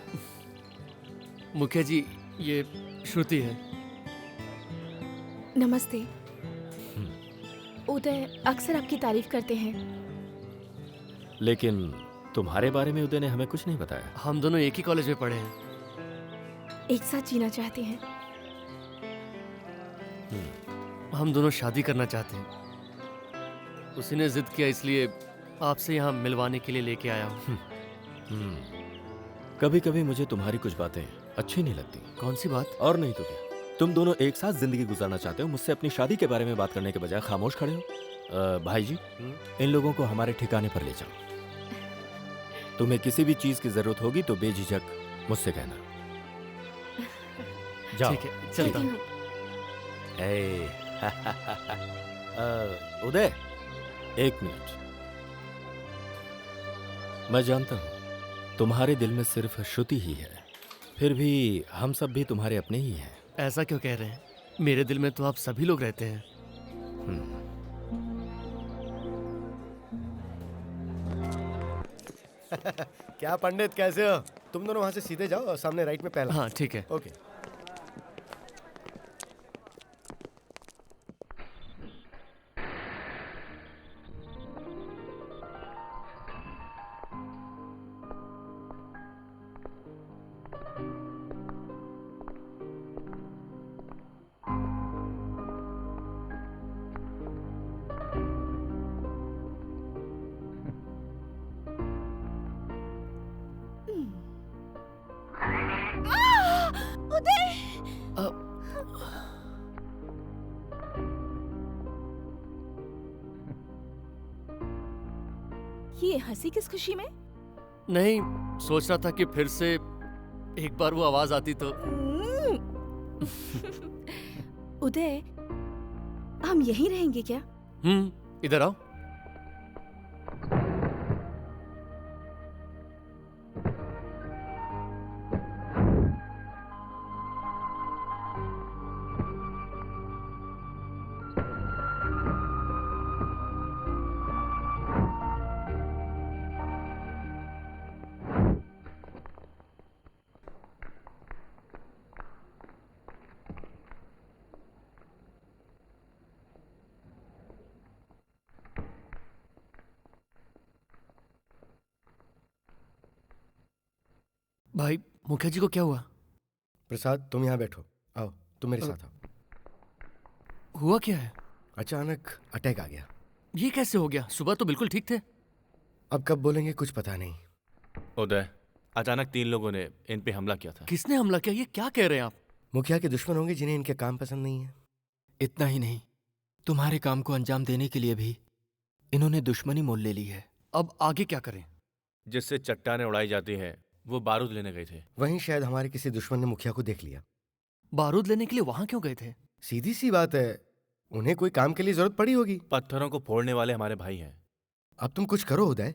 मुखिया जी, ये श्रुति है। नमस्ते। उदय अक्सर आपकी तारीफ करते हैं। लेकिन तुम्हारे बारे में उदय ने हमें कुछ नहीं बताया। हम दोनों एक ही कॉलेज में पढ़े हैं। एक साथ जीना चाहते हैं। हम दोनों शादी करना चाहते हैं। उसी ने जिद किया, इसलिए आपसे यहाँ मिलवाने के लिए लेके आया हूँ। कभी कभी मुझे तुम्हारी कुछ बातें अच्छी नहीं लगती। कौन सी बात? और नहीं तो क्या, तुम दोनों एक साथ जिंदगी गुजारना चाहते हो, मुझसे अपनी शादी के बारे में बात करने के बजाय खामोश खड़े हो। भाई जी, इन लोगों को हमारे ठिकाने पर ले जाओ। तुम्हें किसी भी चीज की जरूरत होगी तो बेझिझक मुझसे कहना। जाओ। ठीक है, चलता हूँ। उदय, एक मिनट। मैं जानता हूं तुम्हारे दिल में सिर्फ श्रुति ही है, फिर भी हम सब भी तुम्हारे अपने ही हैं। ऐसा क्यों कह रहे हैं? मेरे दिल में तो आप सभी लोग रहते हैं। क्या पंडित, कैसे हो? तुम दोनों वहां से सीधे जाओ और सामने राइट में पहला। हाँ ठीक है। ओके। ये हंसी किस खुशी में? नहीं, सोच रहा था कि फिर से एक बार वो आवाज आती तो। उदय, हम यहीं रहेंगे क्या? इधर आओ। भाई, मुखिया जी को क्या हुआ? प्रसाद, तुम यहाँ बैठो। आओ, तुम मेरे साथ आओ। हुआ क्या है? अचानक अटैक आ गया। ये कैसे हो गया? सुबह तो बिल्कुल ठीक थे। अब कब बोलेंगे कुछ पता नहीं। उदय, अचानक 3 लोगों ने इन पे हमला किया था। किसने हमला किया? ये क्या कह रहे हैं आप? मुखिया के दुश्मन होंगे जिन्हें इनके काम पसंद नहीं है। इतना ही नहीं, तुम्हारे काम को अंजाम देने के लिए भी इन्होंने दुश्मनी मोल ले ली है। अब आगे क्या करें? जिससे चट्टानें उड़ाई जाती हैं, वो बारूद लेने गए थे। वहीं शायद हमारे किसी दुश्मन ने मुखिया को देख लिया। बारूद लेने के लिए वहां क्यों गए थे? सीधी सी बात है, उन्हें कोई काम के लिए जरूरत पड़ी होगी। पत्थरों को फोड़ने वाले हमारे भाई हैं। अब तुम कुछ करो उदय।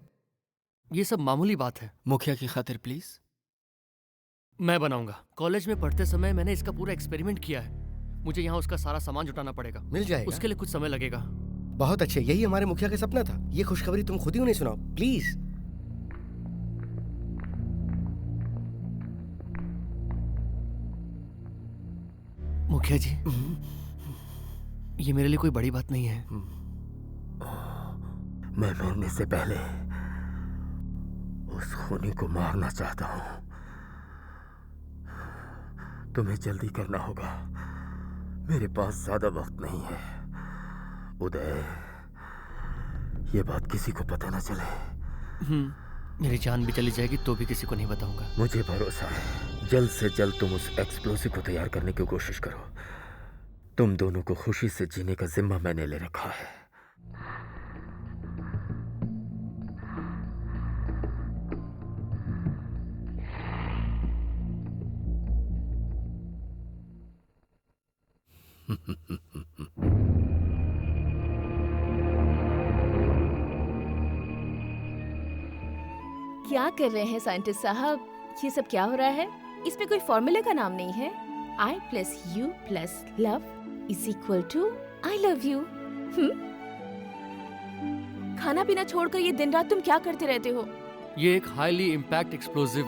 ये सब मामूली बात है। मुखिया की खातिर प्लीज। मैं बनाऊंगा। कॉलेज में पढ़ते समय मैंने इसका पूरा एक्सपेरिमेंट किया है। मुझे यहाँ उसका सारा सामान जुटाना पड़ेगा। मिल जाएगा। उसके लिए कुछ समय लगेगा। बहुत अच्छे, यही हमारे मुखिया का सपना था। ये खुशखबरी तुम खुद ही उन्हें सुनाओ प्लीज। मुखिया जी, ये मेरे लिए कोई बड़ी बात नहीं है। मैं मरने से पहले उस खूनी को मारना चाहता हूं। तुम्हें जल्दी करना होगा, मेरे पास ज्यादा वक्त नहीं है। उदय, ये बात किसी को पता न चले। मेरी जान भी चली जाएगी तो भी किसी को नहीं बताऊंगा। मुझे भरोसा है, जल्द से जल्द तुम उस एक्सप्लोसिव को तैयार करने की कोशिश करो। तुम दोनों को खुशी से जीने का जिम्मा मैंने ले रखा है। क्या कर रहे हैं साइंटिस्ट साहब? ये सब क्या हो रहा है? इसमें कोई फॉर्मूले का नाम नहीं है। I plus you plus love is equal to I love you. खाना पीना छोड़कर ये दिन रात तुम क्या करते रहते हो? ये एक हाईली इम्पैक्ट एक्सप्लोसिव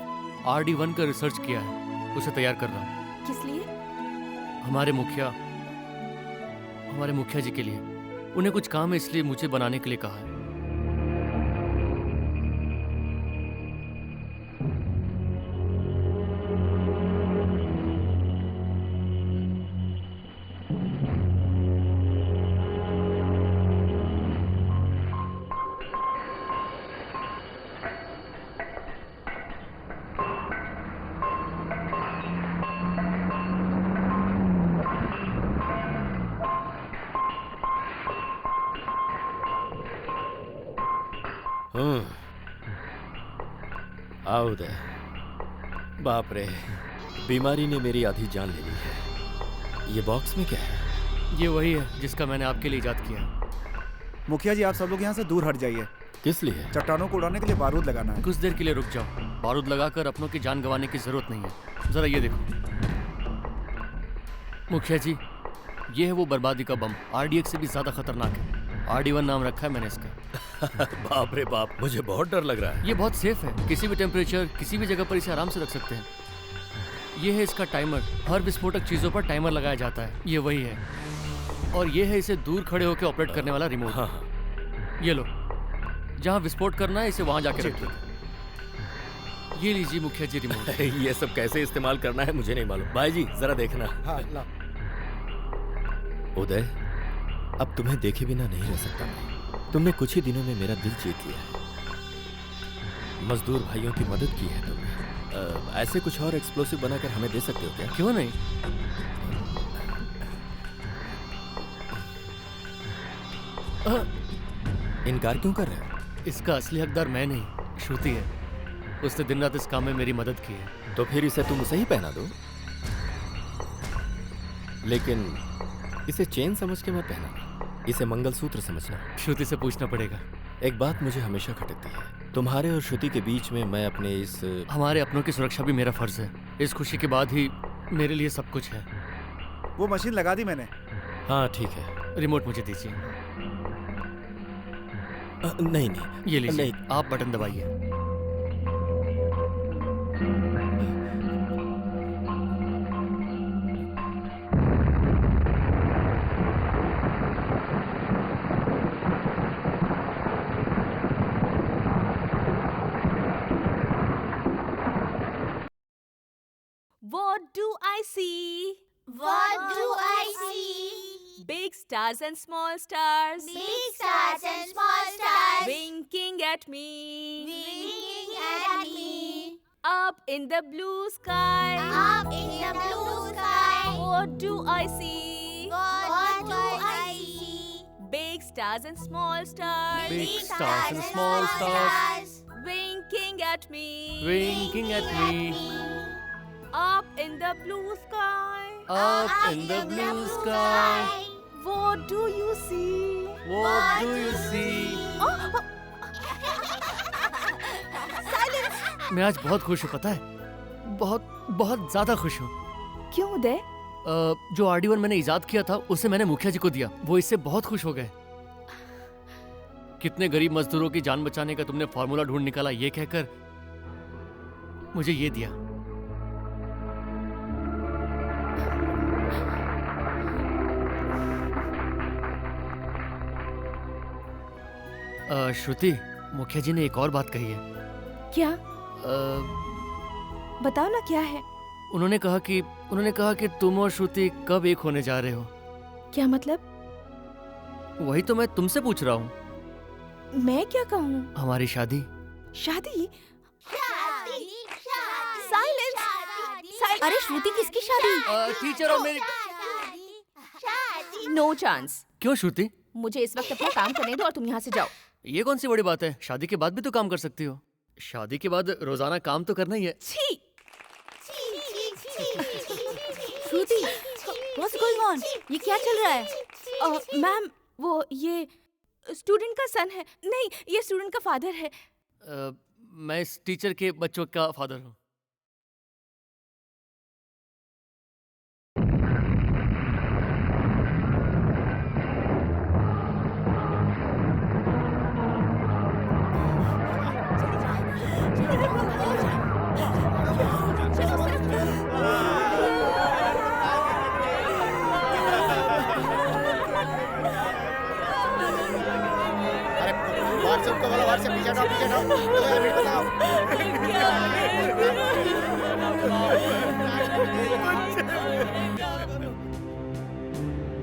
RD1 का रिसर्च किया है, उसे तैयार कर रहा हूँ। किस लिए? हमारे मुखिया जी के लिए। उन्हें कुछ काम है इसलिए मुझे बनाने के लिए कहा है। आओ उदय। बाप रे, बीमारी ने मेरी आधी जान ले ली है। ये बॉक्स में क्या है? ये वही है जिसका मैंने आपके लिए इजाद किया। मुखिया जी, आप सब लोग यहाँ से दूर हट जाइए। किस लिए? चट्टानों को उड़ाने के लिए बारूद लगाना है। कुछ देर के लिए रुक जाओ। बारूद लगाकर अपनों की जान गंवाने की जरूरत नहीं है। जरा ये देखो मुखिया जी, ये है वो बर्बादी का बम। RDX से भी ज्यादा खतरनाक है। RD1 नाम रखा है मैंने इसका। बाप रे बाप, मुझे बहुत डर लग रहा है। ये बहुत सेफ है। किसी भी टेम्परेचर, किसी भी जगह पर इसे आराम से रख सकते हैं। ये है इसका टाइमर। हर विस्फोटक चीजों पर टाइमर लगाया जाता है। ये वही है। और ये है इसे दूर खड़े होकर ऑपरेट करने वाला रिमोट। हाँ। ये लो, जहाँ विस्फोट करना है इसे वहां जाके रखिए। ये लीजिए मुखिया जी रिमोट। ये सब कैसे इस्तेमाल करना है मुझे नहीं मालूम। भाई जी जरा देखना। हाँ, ला। उदय, अब तुम्हें देखे बिना नहीं रह सकता मैं। तुमने कुछ ही दिनों में मेरा दिल जीत लिया है। मजदूर भाइयों की मदद की है तुमने। ऐसे कुछ और एक्सप्लोसिव बनाकर हमें दे सकते हो क्या? क्यों नहीं। इनकार क्यों कर रहे हो? इसका असली हकदार मैं नहीं, श्रुति है। उसने दिन रात इस काम में मेरी मदद की है। तो फिर इसे तुम उसे ही पहना दो। लेकिन इसे चेन समझ के मत पहनाना, इसे मंगलसूत्र समझना। श्रुति से पूछना पड़ेगा। एक बात मुझे हमेशा खटकती है, तुम्हारे और श्रुति के बीच में मैं अपने इस हमारे अपनों की सुरक्षा भी मेरा फर्ज है। इस खुशी के बाद ही मेरे लिए सब कुछ है। वो मशीन लगा दी मैंने। हाँ ठीक है। रिमोट मुझे दीजिए। नहीं नहीं, ये लीजिए। नहीं। आप बटन दबाइए। What do I see? What do I see? Big stars and small stars. Big stars and small stars. Winking at me. Winking at me. Up in the blue sky. Up in the blue sky. What do I see? What do I see? Big stars and small stars. Big stars and small stars. Winking at me. Winking at me. Up in the blue sky. Up in the blue sky. What do you see? What do you see? मैं आज बहुत खुश हूँ, पता है? बहुत ज्यादा खुश हूँ। क्यों उदय? जो RD1 मैंने इजाद किया था उसे मैंने मुखिया जी को दिया। वो इससे बहुत खुश हो गए। कितने गरीब मजदूरों की जान बचाने का तुमने फॉर्मूला ढूंढ निकाला, ये कहकर मुझे ये दिया। श्रुति, मुखिया जी ने एक और बात कही है। क्या? बताओ ना, क्या है? उन्होंने कहा कि तुम और श्रुति कब एक होने जा रहे हो। क्या मतलब? वही तो मैं तुमसे पूछ रहा हूँ। मैं क्या कहूँ? हमारी शादी। शादी? अरे श्रुति, किसकी शादी? टीचर और मेरी। No chance. क्यों श्रुति? मुझे इस वक्त अपना काम करने दो और तुम यहाँ से जाओ। ये कौन सी बड़ी बात है? शादी के बाद भी तो काम कर सकती हो। शादी के बाद रोजाना काम तो करना ही है। छी! श्रुति, what's going on? ये क्या चल रहा है? मैम, वो ये स्टूडेंट का सन है। नहीं, ये स्टूडेंट का फादर है। मैं इस टीचर के बच्चों का फादर हूँ।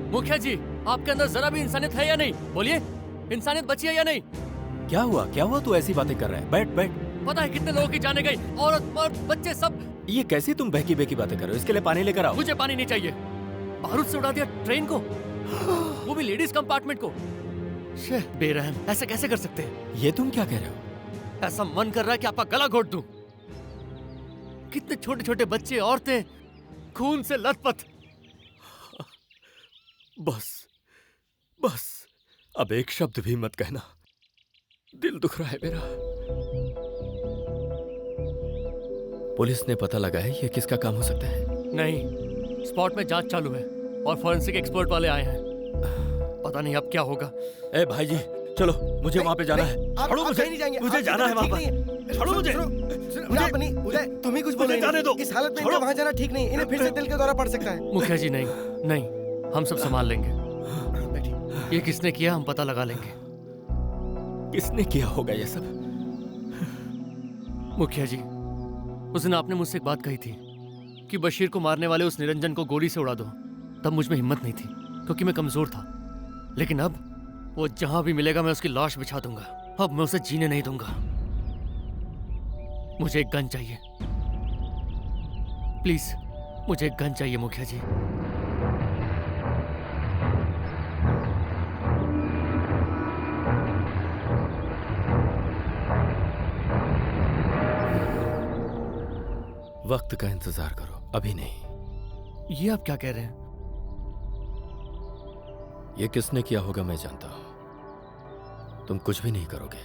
मुखिया जी, आपके अंदर जरा भी इंसानियत है या नहीं? बोलिए, इंसानियत बची है या नहीं? क्या हुआ तू ऐसी बातें कर रहा है? बैठ बैठ। पता है कितने लोगों की जाने गई? औरत, मर्द, बच्चे सब। ये कैसी तुम बहकी बहकी बातें कर रहे हो? इसके लिए पानी लेकर आओ। मुझे पानी नहीं चाहिए। बारूद से उड़ा दिया ट्रेन को, वो भी लेडीज कंपार्टमेंट को। बेरहम, ऐसा कैसे कर सकते हैं? ये तुम क्या कह रहे हो? ऐसा मन कर रहा है कि आपका गला घोट दूं। कितने छोटे छोटे बच्चे, औरतें खून से लथपथ। बस अब एक शब्द भी मत कहना। दिल दुख रहा है मेरा। पुलिस ने पता लगा है ये किसका काम हो सकता है? नहीं, स्पॉट में जांच चालू है और फॉरेंसिक एक्सपर्ट वाले आए हैं। पता नहीं अब क्या होगा। ए भाई जी, चलो, मुझे वहाँ पे जाना है। छोड़ो मुझे, मुझे जाना है वहाँ पर। छोड़ो मुझे। उदय, तुम ही कुछ बोलो। जाने दो। इस हालत में इनका वहाँ जाना ठीक नहीं। इन्हें फिर से दिल का दौरा पड़ सकता है। मुखिया जी, नहीं, हम सब संभाल लेंगे। ये किसने किया हम पता लगा लेंगे। किसने किया होगा ये सब? मुखिया जी, उस दिन आपने मुझसे एक बात कही थी कि बशीर को मारने वाले उस निरंजन को गोली से उड़ा दो। तब मुझ में हिम्मत नहीं थी क्योंकि मैं कमजोर था। लेकिन अब वो जहां भी मिलेगा मैं उसकी लाश बिछा दूंगा। अब मैं उसे जीने नहीं दूंगा। मुझे एक गन चाहिए, प्लीज, मुझे एक गन चाहिए मुखिया जी। वक्त का इंतजार करो, अभी नहीं। ये आप क्या कह रहे हैं? ये किसने किया होगा मैं जानता हूं। तुम कुछ भी नहीं करोगे।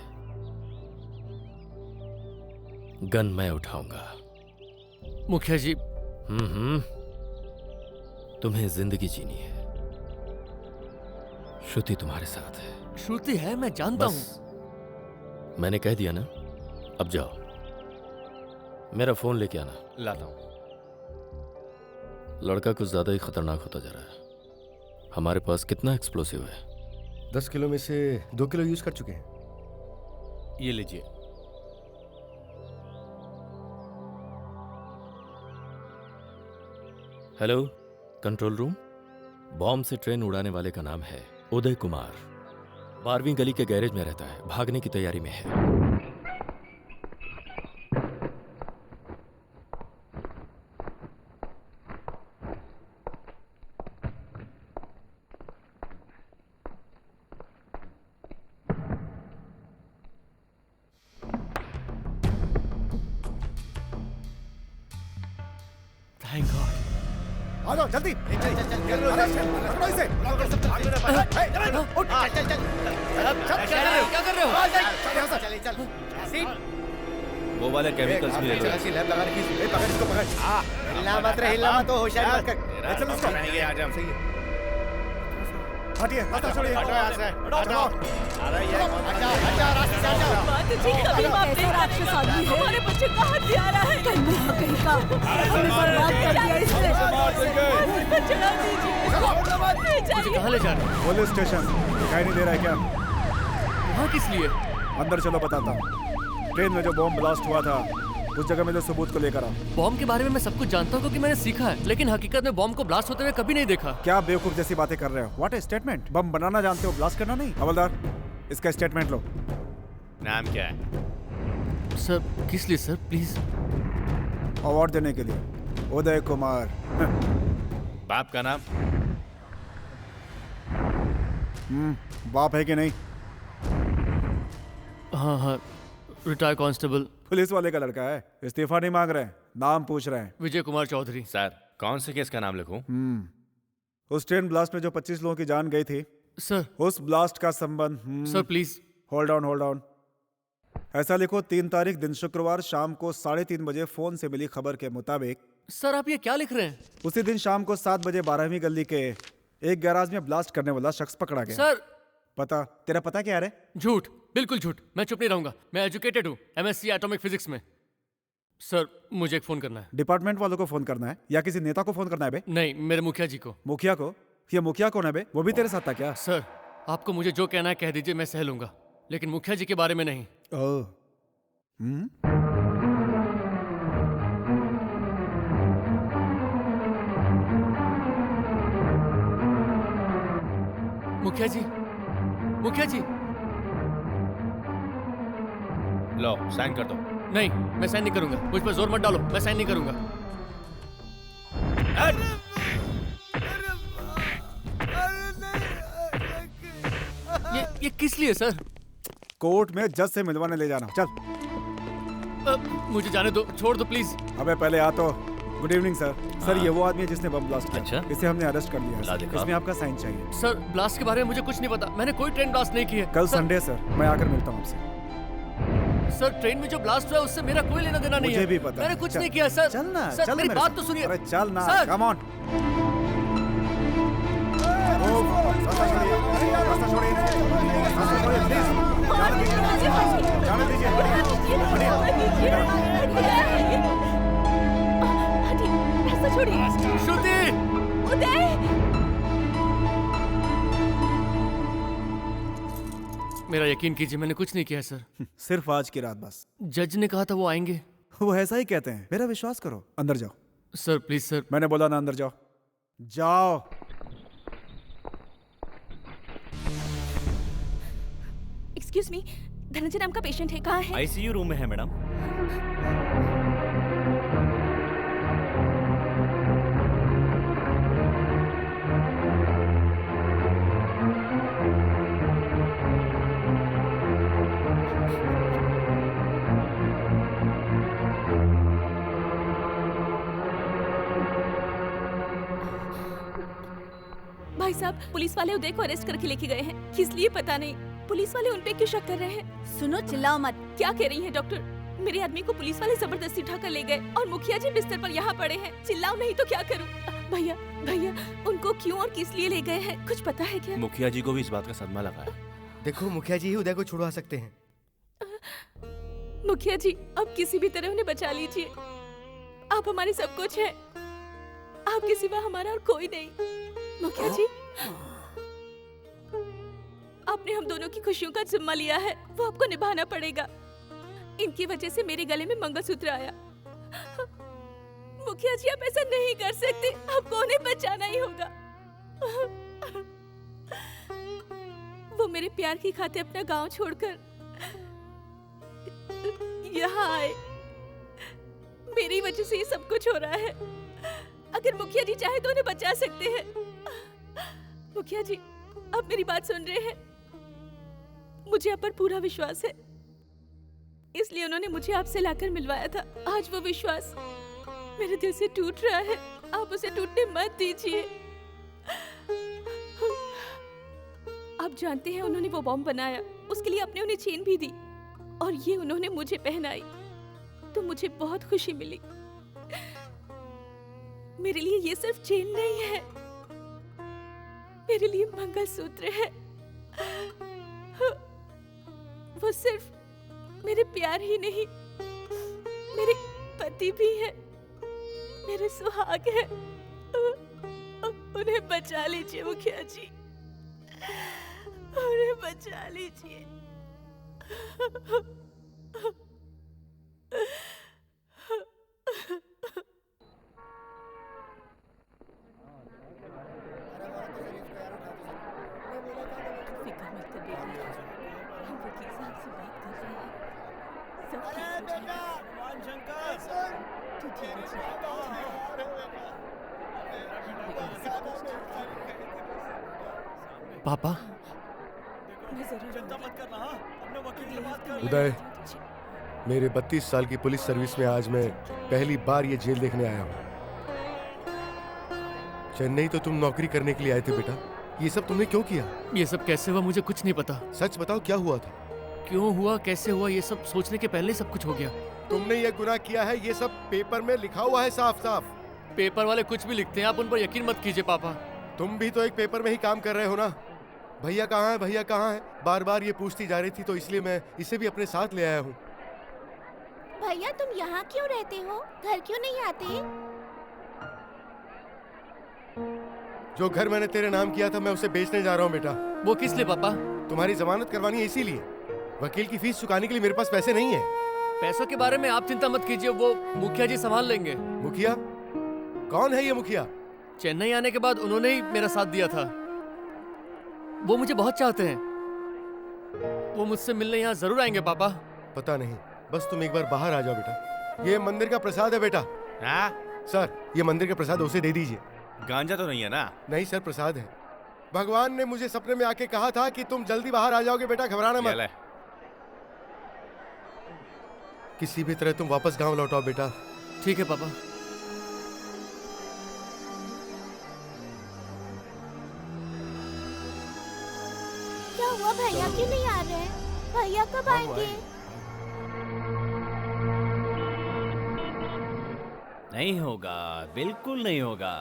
गन मैं उठाऊंगा। मुखिया जी। तुम्हें जिंदगी जीनी है। श्रुति तुम्हारे साथ है। श्रुति है, मैं जानता हूं। मैंने कह दिया ना, अब जाओ। मेरा फोन लेके आना। लाता हूं। लड़का कुछ ज्यादा ही खतरनाक होता जा रहा है। हमारे पास कितना एक्सप्लोसिव है? 10 किलो में से 2 किलो यूज कर चुके हैं। ये लीजिए। Hello, control room. बॉम्ब से ट्रेन उड़ाने वाले का नाम है उदय कुमार। 12वीं गली के गैरेज में रहता है, भागने की तैयारी में है। Thank God. आ जाओ जल्दी। पकड़ो इसे। क्या कर रहे हो? वो वाले केमिकल्स भी ले लो। लैब लगा रखी है। पकड़ इसको, पकड़। हिलना मत रे, हिलना मत, होशियारी मत कर। चल इसको। सही है। हटिए, रास्ता छोड़िए। हटो यहाँ से, हटो। अरे ये हटो, रास्ते से हटो। कभी कैसा राक्षस आदमी है? हमारे बच्चे का हत्यारा है। कहीं का हमने बर्बाद कर दिया इसने। मुझे कहाँ ले जा रहे हो? Police station. दिखाई नहीं दे रहा है क्या? वहाँ किस लिए? अंदर चलो बताता हूँ। ट्रेन में जो बॉम्ब ब्लास्ट हुआ था उस जगह में जो सबूत को लेकर आओ। बॉम्ब के बारे में मैं सब कुछ जानता हूँ क्योंकि मैंने सीखा है, लेकिन हकीकत में बॉम्ब को ब्लास्ट होते हुए कभी नहीं देखा। क्या बेवकूफ जैसी बातें कर रहे हो? What A statement. बम बनाना जानते हो, ब्लास्ट करना नहीं। हवलदार, इसका स्टेटमेंट लो। नाम क्या है? सर किस लिए सर? प्लीज। अवार्ड देने के लिए। उदय कुमार। बाप का नाम? बाप है कि नहीं? हाँ हाँ, रिटायर कांस्टेबल। पुलिस वाले का लड़का है, इस्तीफा नहीं मांग रहे हैं, नाम पूछ रहे हैं। विजय कुमार चौधरी। सर कौन से केस का नाम लिखूं? उस ट्रेन ब्लास्ट में जो 25 लोगों की जान गई थी सर, उस ब्लास्ट का संबंध। Sir please. Hold on. ऐसा लिखो, 3 तारीख दिन शुक्रवार शाम को 3:30 बजे फोन से मिली खबर के मुताबिक। सर आप ये क्या लिख रहे हैं? उसी दिन शाम को 7 बजे 12वीं गली के एक गैराज में ब्लास्ट करने वाला शख्स पकड़ा गया। सर पता, तेरा पता क्या है? झूठ, बिल्कुल झूठ। मैं चुप नहीं रहूंगा। मैं एजुकेटेड हूँ, MSc एटॉमिक फिजिक्स में। सर मुझे एक फोन करना है। डिपार्टमेंट वालों को फोन करना है या किसी नेता को फोन करना है बे? नहीं, मेरे मुखिया जी को। मुखिया को? ये मुखिया कौन है बे? वो भी तेरे साथ था क्या? सर आपको मुझे जो कहना है कह दीजिए, मैं सह लूंगा, लेकिन मुखिया जी के बारे में नहीं। ओह। मुखिया जी, मुखिया जी। लो साइन कर दो। नहीं, मैं साइन नहीं करूंगा। मुझ पर जोर मत डालो, मैं साइन नहीं करूंगा। ये किस लिए सर? कोर्ट में जज से मिलवाने ले जाना। चल। मुझे जाने दो, छोड़ दो प्लीज। अबे पहले आ तो। Good evening sir. सर ये वो आदमी है जिसने बम ब्लास्ट किया। अच्छा? इसे हमने अरेस्ट कर लिया है। इसमें आपका साइन चाहिए। सर ब्लास्ट के बारे में मुझे कुछ नहीं पता। मैंने कोई ट्रेन ब्लास्ट नहीं की है। कल संडे सर, मैं आकर मिलता हूँ आपसे। सर ट्रेन में जो ब्लास्ट हुआ है उससे मेरा कोई लेना देना नहीं है। मुझे भी पता। मैंने कुछ नहीं किया सर। चल ना, सर चल मेरी मेरे बात साथ। तो सुनिए। अरे चल ना, सर। Come on. रास्ता छोड़िए, प्लीज। जाने दीजिए। श्रुति! उदय! मेरा यकीन कीजिए, मैंने कुछ नहीं किया है सर। सिर्फ आज की रात बस। जज ने कहा था वो आएंगे। वो ऐसा ही कहते हैं, मेरा विश्वास करो। अंदर जाओ। Sir please sir. मैंने बोला ना, अंदर जाओ। जाओ। एक्सक्यूज मी, धनंजय नाम का पेशेंट है, कहाँ है? ICU रूम में है मैडम। भाई साहब, पुलिस वाले उदय को अरेस्ट करके लेके गए हैं। किस लिए पता नहीं। पुलिस वाले उनपे क्यों शक कर रहे हैं? सुनो, चिल्लाओ मत। क्या कह रही हैं डॉक्टर? मेरे आदमी को पुलिस वाले जबरदस्ती उठाकर ले गए और मुखिया जी बिस्तर पर यहाँ पड़े हैं। चिल्लाओ नहीं तो क्या करूँ? भैया भैया, उनको क्यों और किस लिए ले गए हैं, कुछ पता है क्या? मुखिया जी को भी इस बात का सदमा लगा है। देखो, मुखिया जी ही उदय को छुड़वा सकते हैं। मुखिया जी, अब किसी भी तरह उन्हें बचा लीजिए। आप हमारे सब कुछ हैं। आपके सिवा हमारा और कोई नहीं। मुखिया जी, आपने हम दोनों की खुशियों का जिम्मा लिया है, वो आपको निभाना पड़ेगा। इनकी वजह से मेरे गले में मंगलसूत्र आया। मुखिया जी, आप ऐसा नहीं कर सकते। आपको उन्हें बचाना ही होगा। वो मेरे प्यार की खातिर अपना गांव छोड़कर यहाँ आए। मेरी वजह से ये सब कुछ हो रहा है। अगर मुखिया जी चाहे तो उन्हें बचा सकते हैं। मुखिया जी, आप मेरी बात सुन रहे हैं? मुझे आप पर पूरा विश्वास है, इसलिए उन्होंने मुझे आपसे लाकर मिलवाया था। आज वो विश्वास मेरे दिल से टूट रहा है। आप उसे टूटने मत दीजिए। आप जानते हैं उन्होंने वो बॉम्ब बनाया, उसके लिए आपने उन्हें चेन भी दी और ये उन्होंने मुझे पहनाई, तो मुझे बहुत खुशी मिली। मेरे लिए ये सिर्फ चेन नहीं है, मेरे लिए मंगलसूत्र है। वो सिर्फ मेरे प्यार ही नहीं, मेरे पति भी है, मेरे सुहाग है। उन्हें बचा लीजिए मुखिया जी, उन्हें बचा लीजिए। फिक्र मत कर बेटा, हम वकील साहब से बात कर रहे हैं, सब ठीक हो जाएगा। तू धीरे से पापा। मैं जरूर चिंता मत करना, अपने वकील से बात कर। उदय, मेरे 32 साल की पुलिस सर्विस में आज मैं पहली बार ये जेल देखने आया हूँ। चेन्नई तो तुम नौकरी करने के लिए आए थे बेटा, ये सब तुमने क्यों किया? ये सब कैसे हुआ मुझे कुछ नहीं पता। सच बताओ, क्या हुआ था? क्यों हुआ, कैसे हुआ, ये सब सोचने के पहले सब कुछ हो गया। तुमने ये गुनाह किया है, ये सब पेपर में लिखा हुआ है साफ साफ। पेपर वाले कुछ भी लिखते हैं, आप उन पर यकीन मत कीजिए पापा। तुम भी तो एक पेपर में ही काम कर रहे हो ना। भैया कहाँ है, भैया कहाँ है, बार बार ये पूछती जा रही थी, तो इसलिए मैं इसे भी अपने साथ ले आया हूँ। भैया तुम यहाँ क्यों रहते हो, घर क्यों नहीं आते? जो घर मैंने तेरे नाम किया था मैं उसे बेचने जा रहा हूँ बेटा। वो किस लिए पापा? तुम्हारी जमानत करवानी है, इसीलिए। वकील की फीस चुकाने के लिए मेरे पास पैसे नहीं है। पैसों के बारे में आप चिंता मत कीजिए, वो मुखिया जी संभाल लेंगे। मुखिया? कौन है ये मुखिया? चेन्नई आने के बाद उन्होंने ही मेरा साथ दिया था। वो मुझे बहुत चाहते हैं, वो मुझसे मिलने यहाँ जरूर आएंगे पापा। पता नहीं, बस तुम एक बार बाहर आ जाओ बेटा। ये मंदिर का प्रसाद है बेटा। हाँ? सर, ये मंदिर का प्रसाद उसे दे दीजिए। गांजा तो नहीं है ना? नहीं सर, प्रसाद है। भगवान ने मुझे सपने में आके कहा था कि तुम जल्दी बाहर आ जाओगे बेटा, घबराना मत। किसी भी तरह तुम वापस गांव लौटाओ बेटा। ठीक है पापा। क्या हुआ, भैया क्यों नहीं आ रहे? भैया कब आएंगे? नहीं होगा, बिल्कुल नहीं होगा।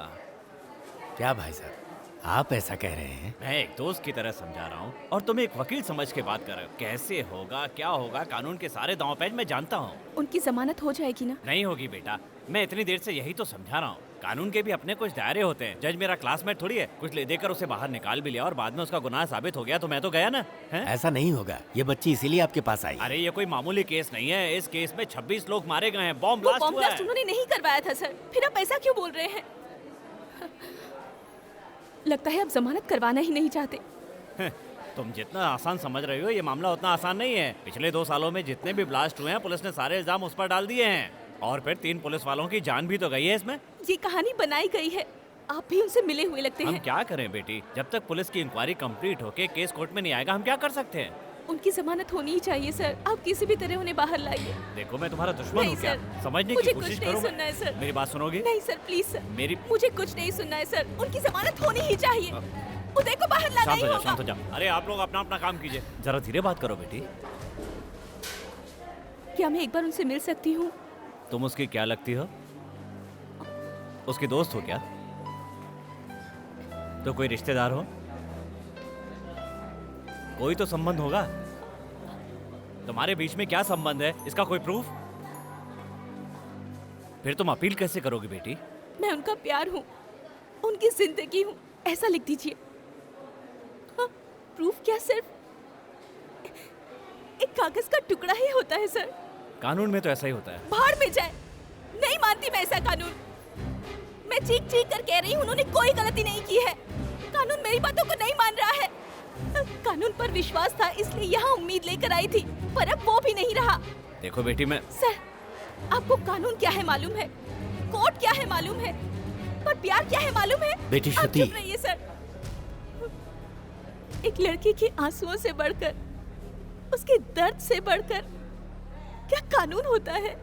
क्या भाई साहब, आप ऐसा कह रहे हैं? मैं एक दोस्त की तरह समझा रहा हूँ और तुम एक वकील समझ के बात कर रहे हो। कैसे होगा, क्या होगा, कानून के सारे दांव पेच मैं जानता हूँ। उनकी जमानत हो जाएगी ना? नहीं होगी बेटा, मैं इतनी देर से यही तो समझा रहा हूँ। कानून के भी अपने कुछ दायरे होते हैं। जज मेरा क्लासमेट थोड़ी है, कुछ ले देकर उसे बाहर निकाल भी लिया और बाद में उसका गुनाह साबित हो गया तो मैं तो गया ना। है? ऐसा नहीं होगा, ये बच्ची इसीलिए आपके पास आई। अरे ये कोई मामूली केस नहीं है, इस केस में 26 लोग मारे गए हैं, बॉम्ब वो ब्लास्ट बॉम्ब हुआ है। ब्लास्ट उन्होंने नहीं करवाया था सर, फिर आप ऐसा क्यों बोल रहे हैं? लगता है आप जमानत करवाना ही नहीं चाहते। तुम जितना आसान समझ रहे हो, ये मामला उतना आसान नहीं है। पिछले 2 सालों में जितने भी ब्लास्ट हुए हैं, पुलिस ने सारे इल्जाम उस पर डाल दिए हैं और फिर 3 पुलिस वालों की जान भी तो गई है इसमें। ये कहानी बनाई गई है, आप भी उनसे मिले हुए लगते हम हैं। क्या करें बेटी, जब तक पुलिस की इंक्वायरी कंप्लीट होके केस कोर्ट में नहीं आएगा हम क्या कर सकते हैं? उनकी जमानत होनी ही चाहिए सर, आप किसी भी तरह उन्हें बाहर लाइए। देखो मैं तुम्हारा दुश्मन हूँ क्या? सर, समझने मुझे की कुछ कोशिश नहीं करो। सुनना है सर। मेरी बात सुनोगे? नहीं सर, प्लीज सर, मेरी मुझे कुछ नहीं सुनना है सर, उनकी जमानत होनी ही चाहिए। उदय को बाहर लाना ही होगा। शांत हो जाओ। अरे आप लोग अपना अपना काम कीजिए, जरा धीरे बात करो बेटी। क्या मैं एक बार उनसे मिल सकती हूँ? तुम उसकी क्या लगती हो? उसके दोस्त हो क्या? तो कोई रिश्तेदार हो? कोई तो संबंध होगा। तुम्हारे बीच में क्या संबंध है, इसका कोई प्रूफ? फिर तुम अपील कैसे करोगी बेटी? मैं उनका प्यार हूँ, उनकी जिंदगी हूँ, ऐसा लिख दीजिए। हाँ, प्रूफ क्या सिर्फ एक कागज का टुकड़ा ही होता है सर? कानून में तो ऐसा ही होता है। बाहर में जाए, नहीं मानती मैं ऐसा कानून। मैं चीख चीख कर कह रही हूँ उन्होंने कोई गलती नहीं की है। कानून मेरी बातों को नहीं मान रहा है। कानून पर विश्वास था इसलिए यहाँ उम्मीद लेकर आई थी, पर अब वो भी नहीं रहा। देखो बेटी मैं सर, आपको कानून क्या है मालूम है, कोर्ट क्या है मालूम है, पर प्यार क्या है मालूम है? बेटी आप श्रुति। चुप रहिए सर। एक लड़की के आंसुओं से बढ़कर, उसके दर्द से बढ़कर क्या कानून होता है?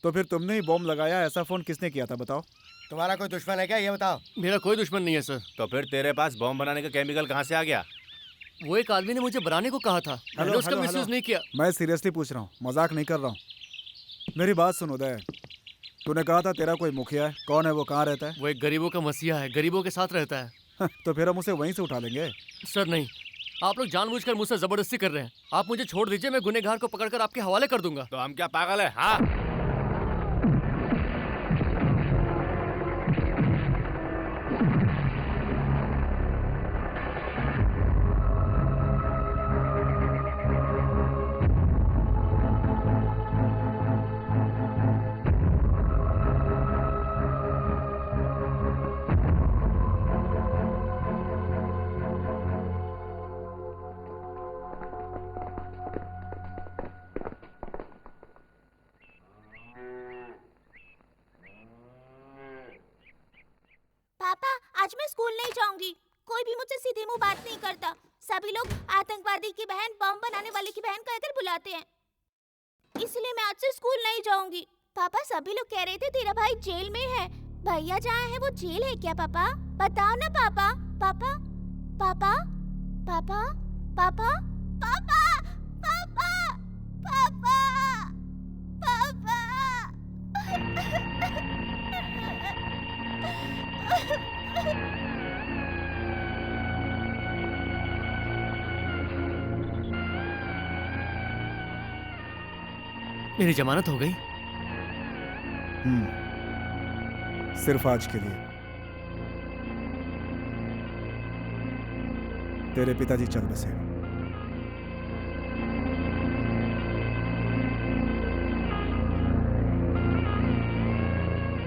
तो फिर तुमने ही बॉम्ब लगाया, ऐसा फोन किसने किया था बताओ? तुम्हारा कोई दुश्मन है क्या, ये बताओ? मेरा कोई दुश्मन नहीं है सर। तो फिर तेरे पास बॉम्ब बनाने का केमिकल कहाँ से आ गया? वो एक आदमी ने मुझे बनाने को कहा था, मैंने उसका मिसयूज नहीं किया। मैं सीरियसली पूछ रहा हूँ, मजाक नहीं कर रहा हूँ। मेरी बात सुन उदय, तूने कहा था तेरा कोई मुखिया है, कौन है वो, कहाँ रहता है? वो एक गरीबों का मसीहा है, गरीबों के साथ रहता है। तो फिर हम उसे वहीं से उठा लेंगे। सर नहीं, आप लोग जानबूझकर मुझसे जबरदस्ती कर रहे हैं। आप मुझे छोड़ दीजिए, मैं गुनहगार को पकड़कर आपके हवाले कर दूंगा। तो हम क्या पागल है? हाँ, पापा आज मैं स्कूल नहीं जाऊंगी। कोई भी मुझसे सीधे मुंह बात नहीं करता। सभी लोग आतंकवादी की बहन, बम बनाने वाले की बहन कहकर बुलाते हैं, इसलिए मैं आज से स्कूल नहीं जाऊंगी। पापा सभी लोग कह रहे थे तेरा भाई जेल में है। भैया जहाँ है वो जेल है क्या पापा? बताओ ना पापा। पापा पापा पापा पापा पापा पापा पापा मेरी जमानत हो गई। सिर्फ आज के लिए। तेरे पिताजी चल बसे।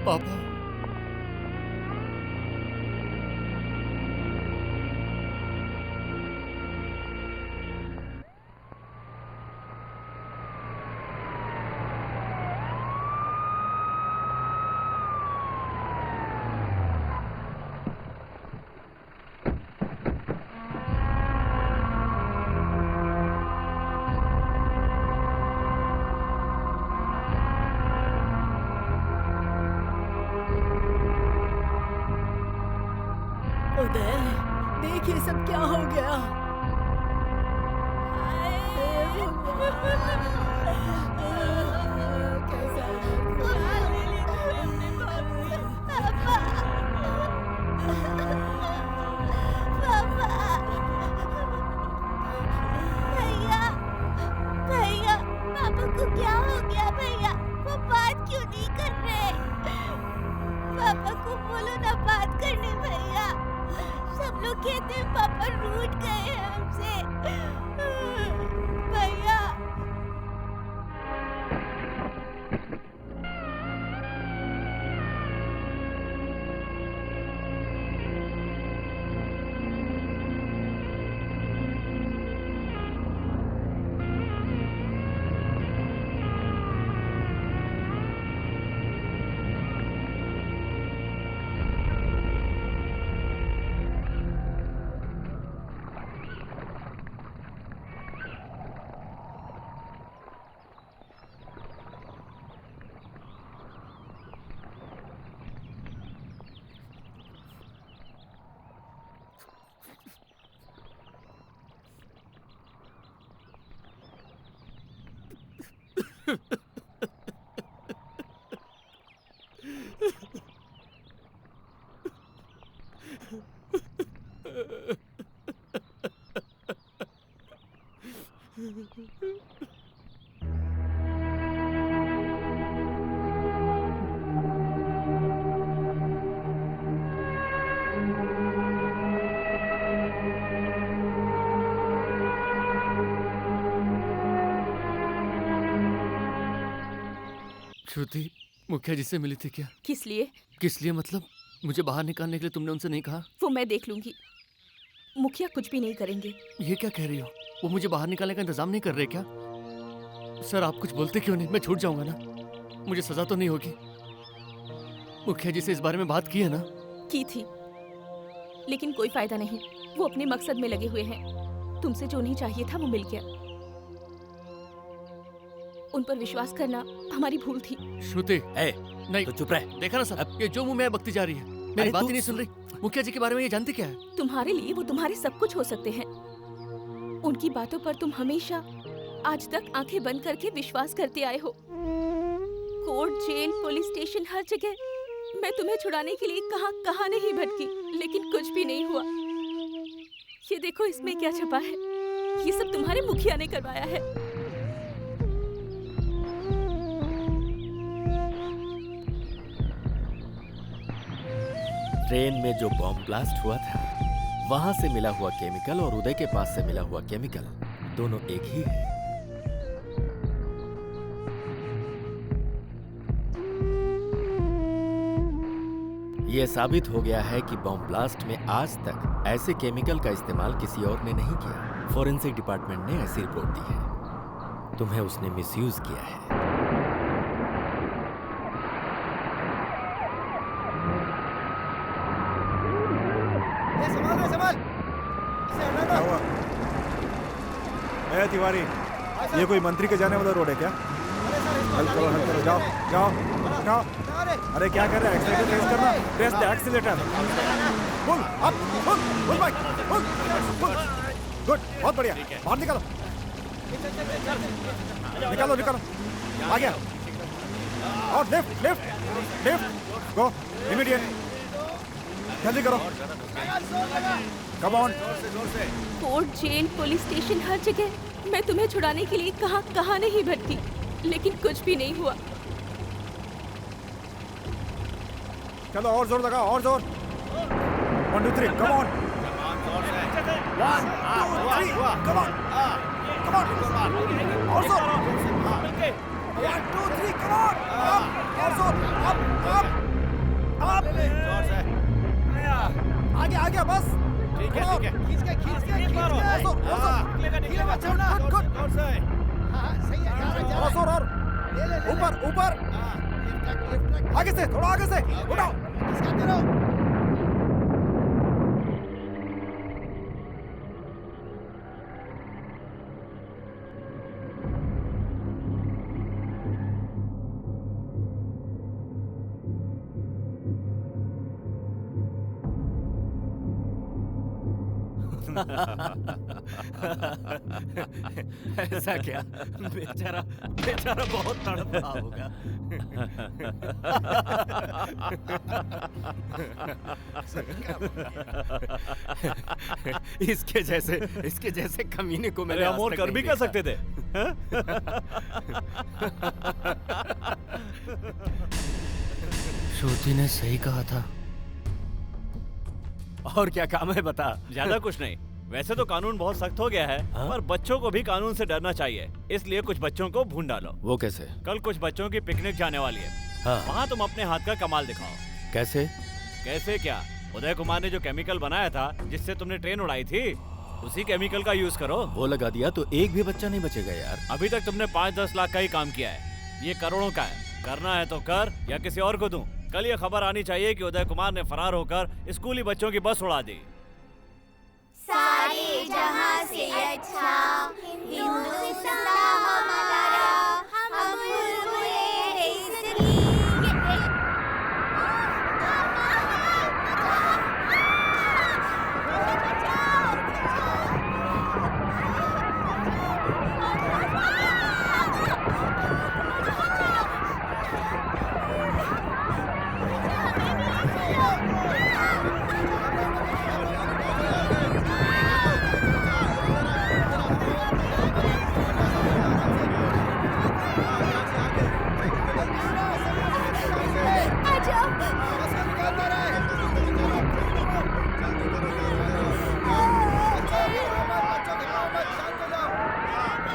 पापा उदय, देख ये सब क्या हो गया। भैया भैया पापा को क्या हो गया? भैया वो बात क्यों नहीं कर रहे? पापा को बोलो ना बात करने। भैया सब लोग कहते हैं पापा रूठ गए हैं हमसे। भैया श्रुति मुखिया जी से मिली थी क्या? किस लिए? किस लिए मतलब? मुझे बाहर निकालने के लिए तुमने उनसे नहीं कहा? वो मैं देख लूंगी। मुखिया कुछ भी नहीं करेंगे। ये क्या कह रही हो? वो मुझे बाहर निकालने का इंतजाम नहीं कर रहे क्या? सर आप कुछ बोलते क्यों नहीं? मैं छूट जाऊंगा ना, मुझे सजा तो नहीं होगी? मुखिया जी से इस बारे में बात की है ना? की थी, लेकिन कोई फायदा नहीं। वो अपने मकसद में लगे हुए हैं। तुमसे जो नहीं चाहिए था वो मिल गया। उन पर विश्वास करना हमारी भूल थी। श्रुति नहीं तो चुप रहे। देखा ना सब, ये जो मुंह में बकती जा रही है, मेरी बात ही नहीं सुन रही। मुखिया जी के बारे में ये जानती क्या है? तुम्हारे लिए वो तुम्हारे सब कुछ हो सकते हैं। उनकी बातों पर तुम हमेशा आज तक आंखें बंद करके विश्वास करते आए हो। कोर्ट, जेल, पुलिस स्टेशन, हर जगह मैं तुम्हें छुड़ाने के लिए कहां नहीं भटकी, लेकिन कुछ भी नहीं हुआ। ये देखो इसमें क्या छपा है, ये सब तुम्हारे मुखिया ने करवाया है। ट्रेन में जो बॉम्ब ब्लास्ट हुआ था, वहां से मिला हुआ केमिकल और उदय के पास से मिला हुआ केमिकल दोनों एक ही है। यह साबित हो गया है कि बॉम्ब ब्लास्ट में आज तक ऐसे केमिकल का इस्तेमाल किसी और ने नहीं किया। फॉरेंसिक डिपार्टमेंट ने ऐसी रिपोर्ट दी है। तुम्हें उसने मिसयूज किया है। तिवारी, ये कोई मंत्री के जाने वाला रोड है क्या? हेल्प करो, जाओ जाओ जाओ। अरे क्या कर रहे हैं? एक्सीलेटर प्रेस करना, press the accelerator. Pull up, pull back, pull. Good, बहुत बढ़िया। बाहर निकालो, निकालो निकालो। आ गया। और lift lift lift, go immediate, जल्दी करो। Come on. Court, jail, police station, हर जगह मैं तुम्हें छुड़ाने के लिए कहां नहीं भटकी, लेकिन कुछ भी नहीं हुआ। चलो और जोर लगाओ, और जोर। 1 2 3 come on. 1 2 3 come on, come on, और जोर। 1 2 3 कम ऑन, और जोर। अप अप अप, आ गया बस। ठीक है खींच के और ऊपर आगे से, थोड़ा आगे से उठाओ। ऐसा क्या? बेचारा बेचारा बहुत तड़प रहा होगा। इसके जैसे कमीने को मैंने हम और कर भी क्या सकते थे? श्रुति ने सही कहा था। और क्या काम है बता? ज्यादा कुछ नहीं। वैसे तो कानून बहुत सख्त हो गया है, पर बच्चों को भी कानून से डरना चाहिए। इसलिए कुछ बच्चों को भून डालो। वो कैसे? कल कुछ बच्चों की पिकनिक जाने वाली है। हाँ। वहाँ तुम अपने हाथ का कमाल दिखाओ। कैसे? कैसे क्या? उदय कुमार ने जो केमिकल बनाया था जिससे तुमने ट्रेन उड़ाई थी, उसी केमिकल का यूज करो। वो लगा दिया तो एक भी बच्चा नहीं बचेगा यार। अभी तक तुमने 5-10 लाख का ही काम किया है, ये करोड़ों का है। करना है तो कर, या किसी और को दूं। कल ये खबर आनी चाहिए कि उदय कुमार ने फरार होकर स्कूली बच्चों की बस उड़ा दी। सारे जहां से अच्छा हिंदुस्तान हमारा, हम बुलबुले इसकी।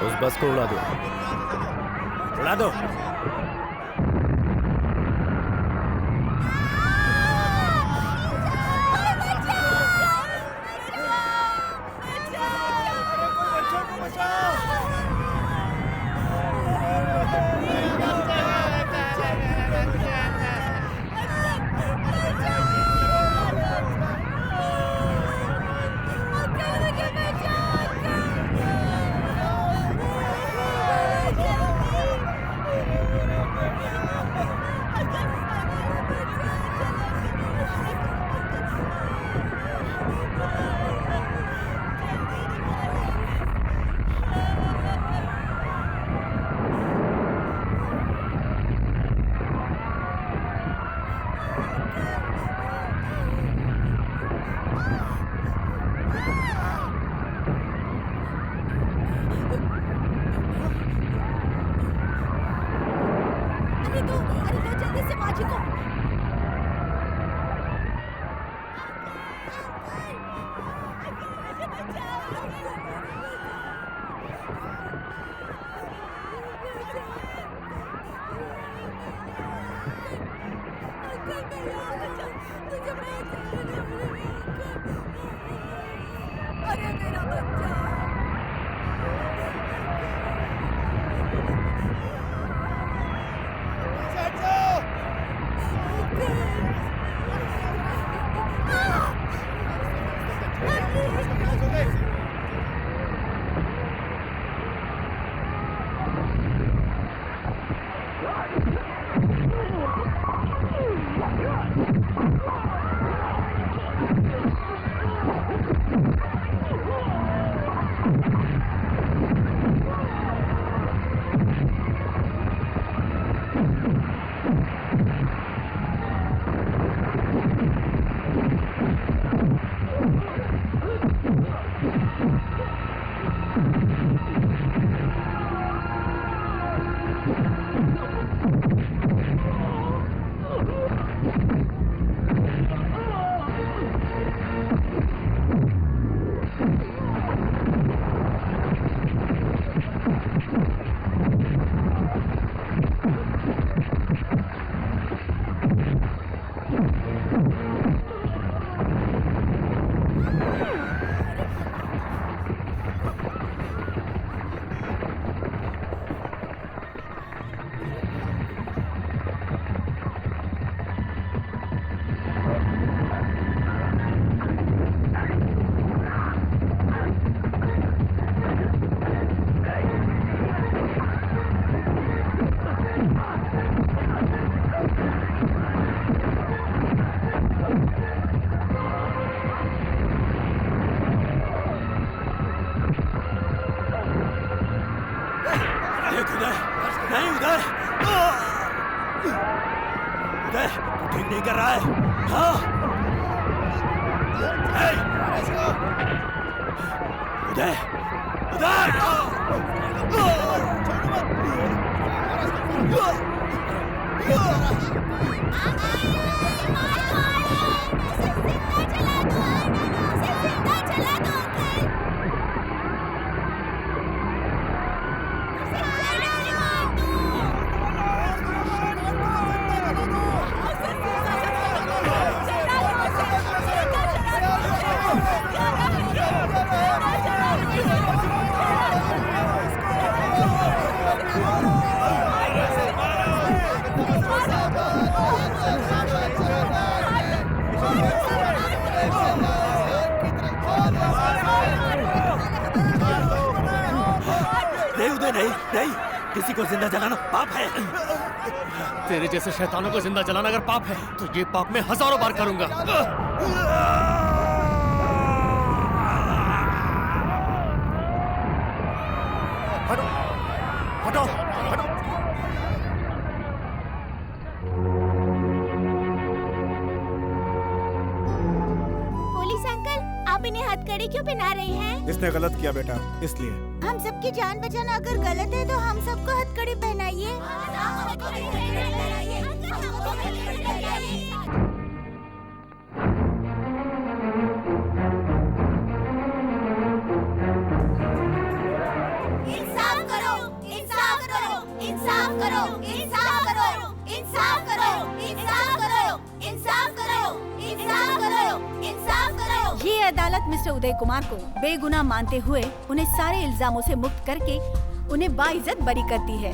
उस बस को उड़ा दो, उड़ा दो। नहीं कर रहा है? हाँ? उदय, नहीं, किसी को जिंदा जलाना पाप है। तेरे जैसे शैतानों को जिंदा जलाना अगर पाप है तो ये पाप मैं हजारों बार करूंगा। हटो, हटो, हटो। पुलिस अंकल, आप इन्हें हथकड़ी क्यों पहना रहे हैं? इसने गलत किया बेटा, इसलिए। हम सबकी जान बचाना अगर गलत है तो हम सबको हथकड़ी पहनाइए। इंसाफ करो, इंसाफ करो, इंसाफ करो, इंसाफ करो, इंसाफ करो, इंसाफ करो, इंसाफ करो, इंसाफ करो, इंसाफ करो। ये अदालत मिस्टर उदय कुमार को बेगुनाह मानते हुए उन्हें सारे इल्जामों से मुक्त करके उन्हें बाइज्जत बरी करती है।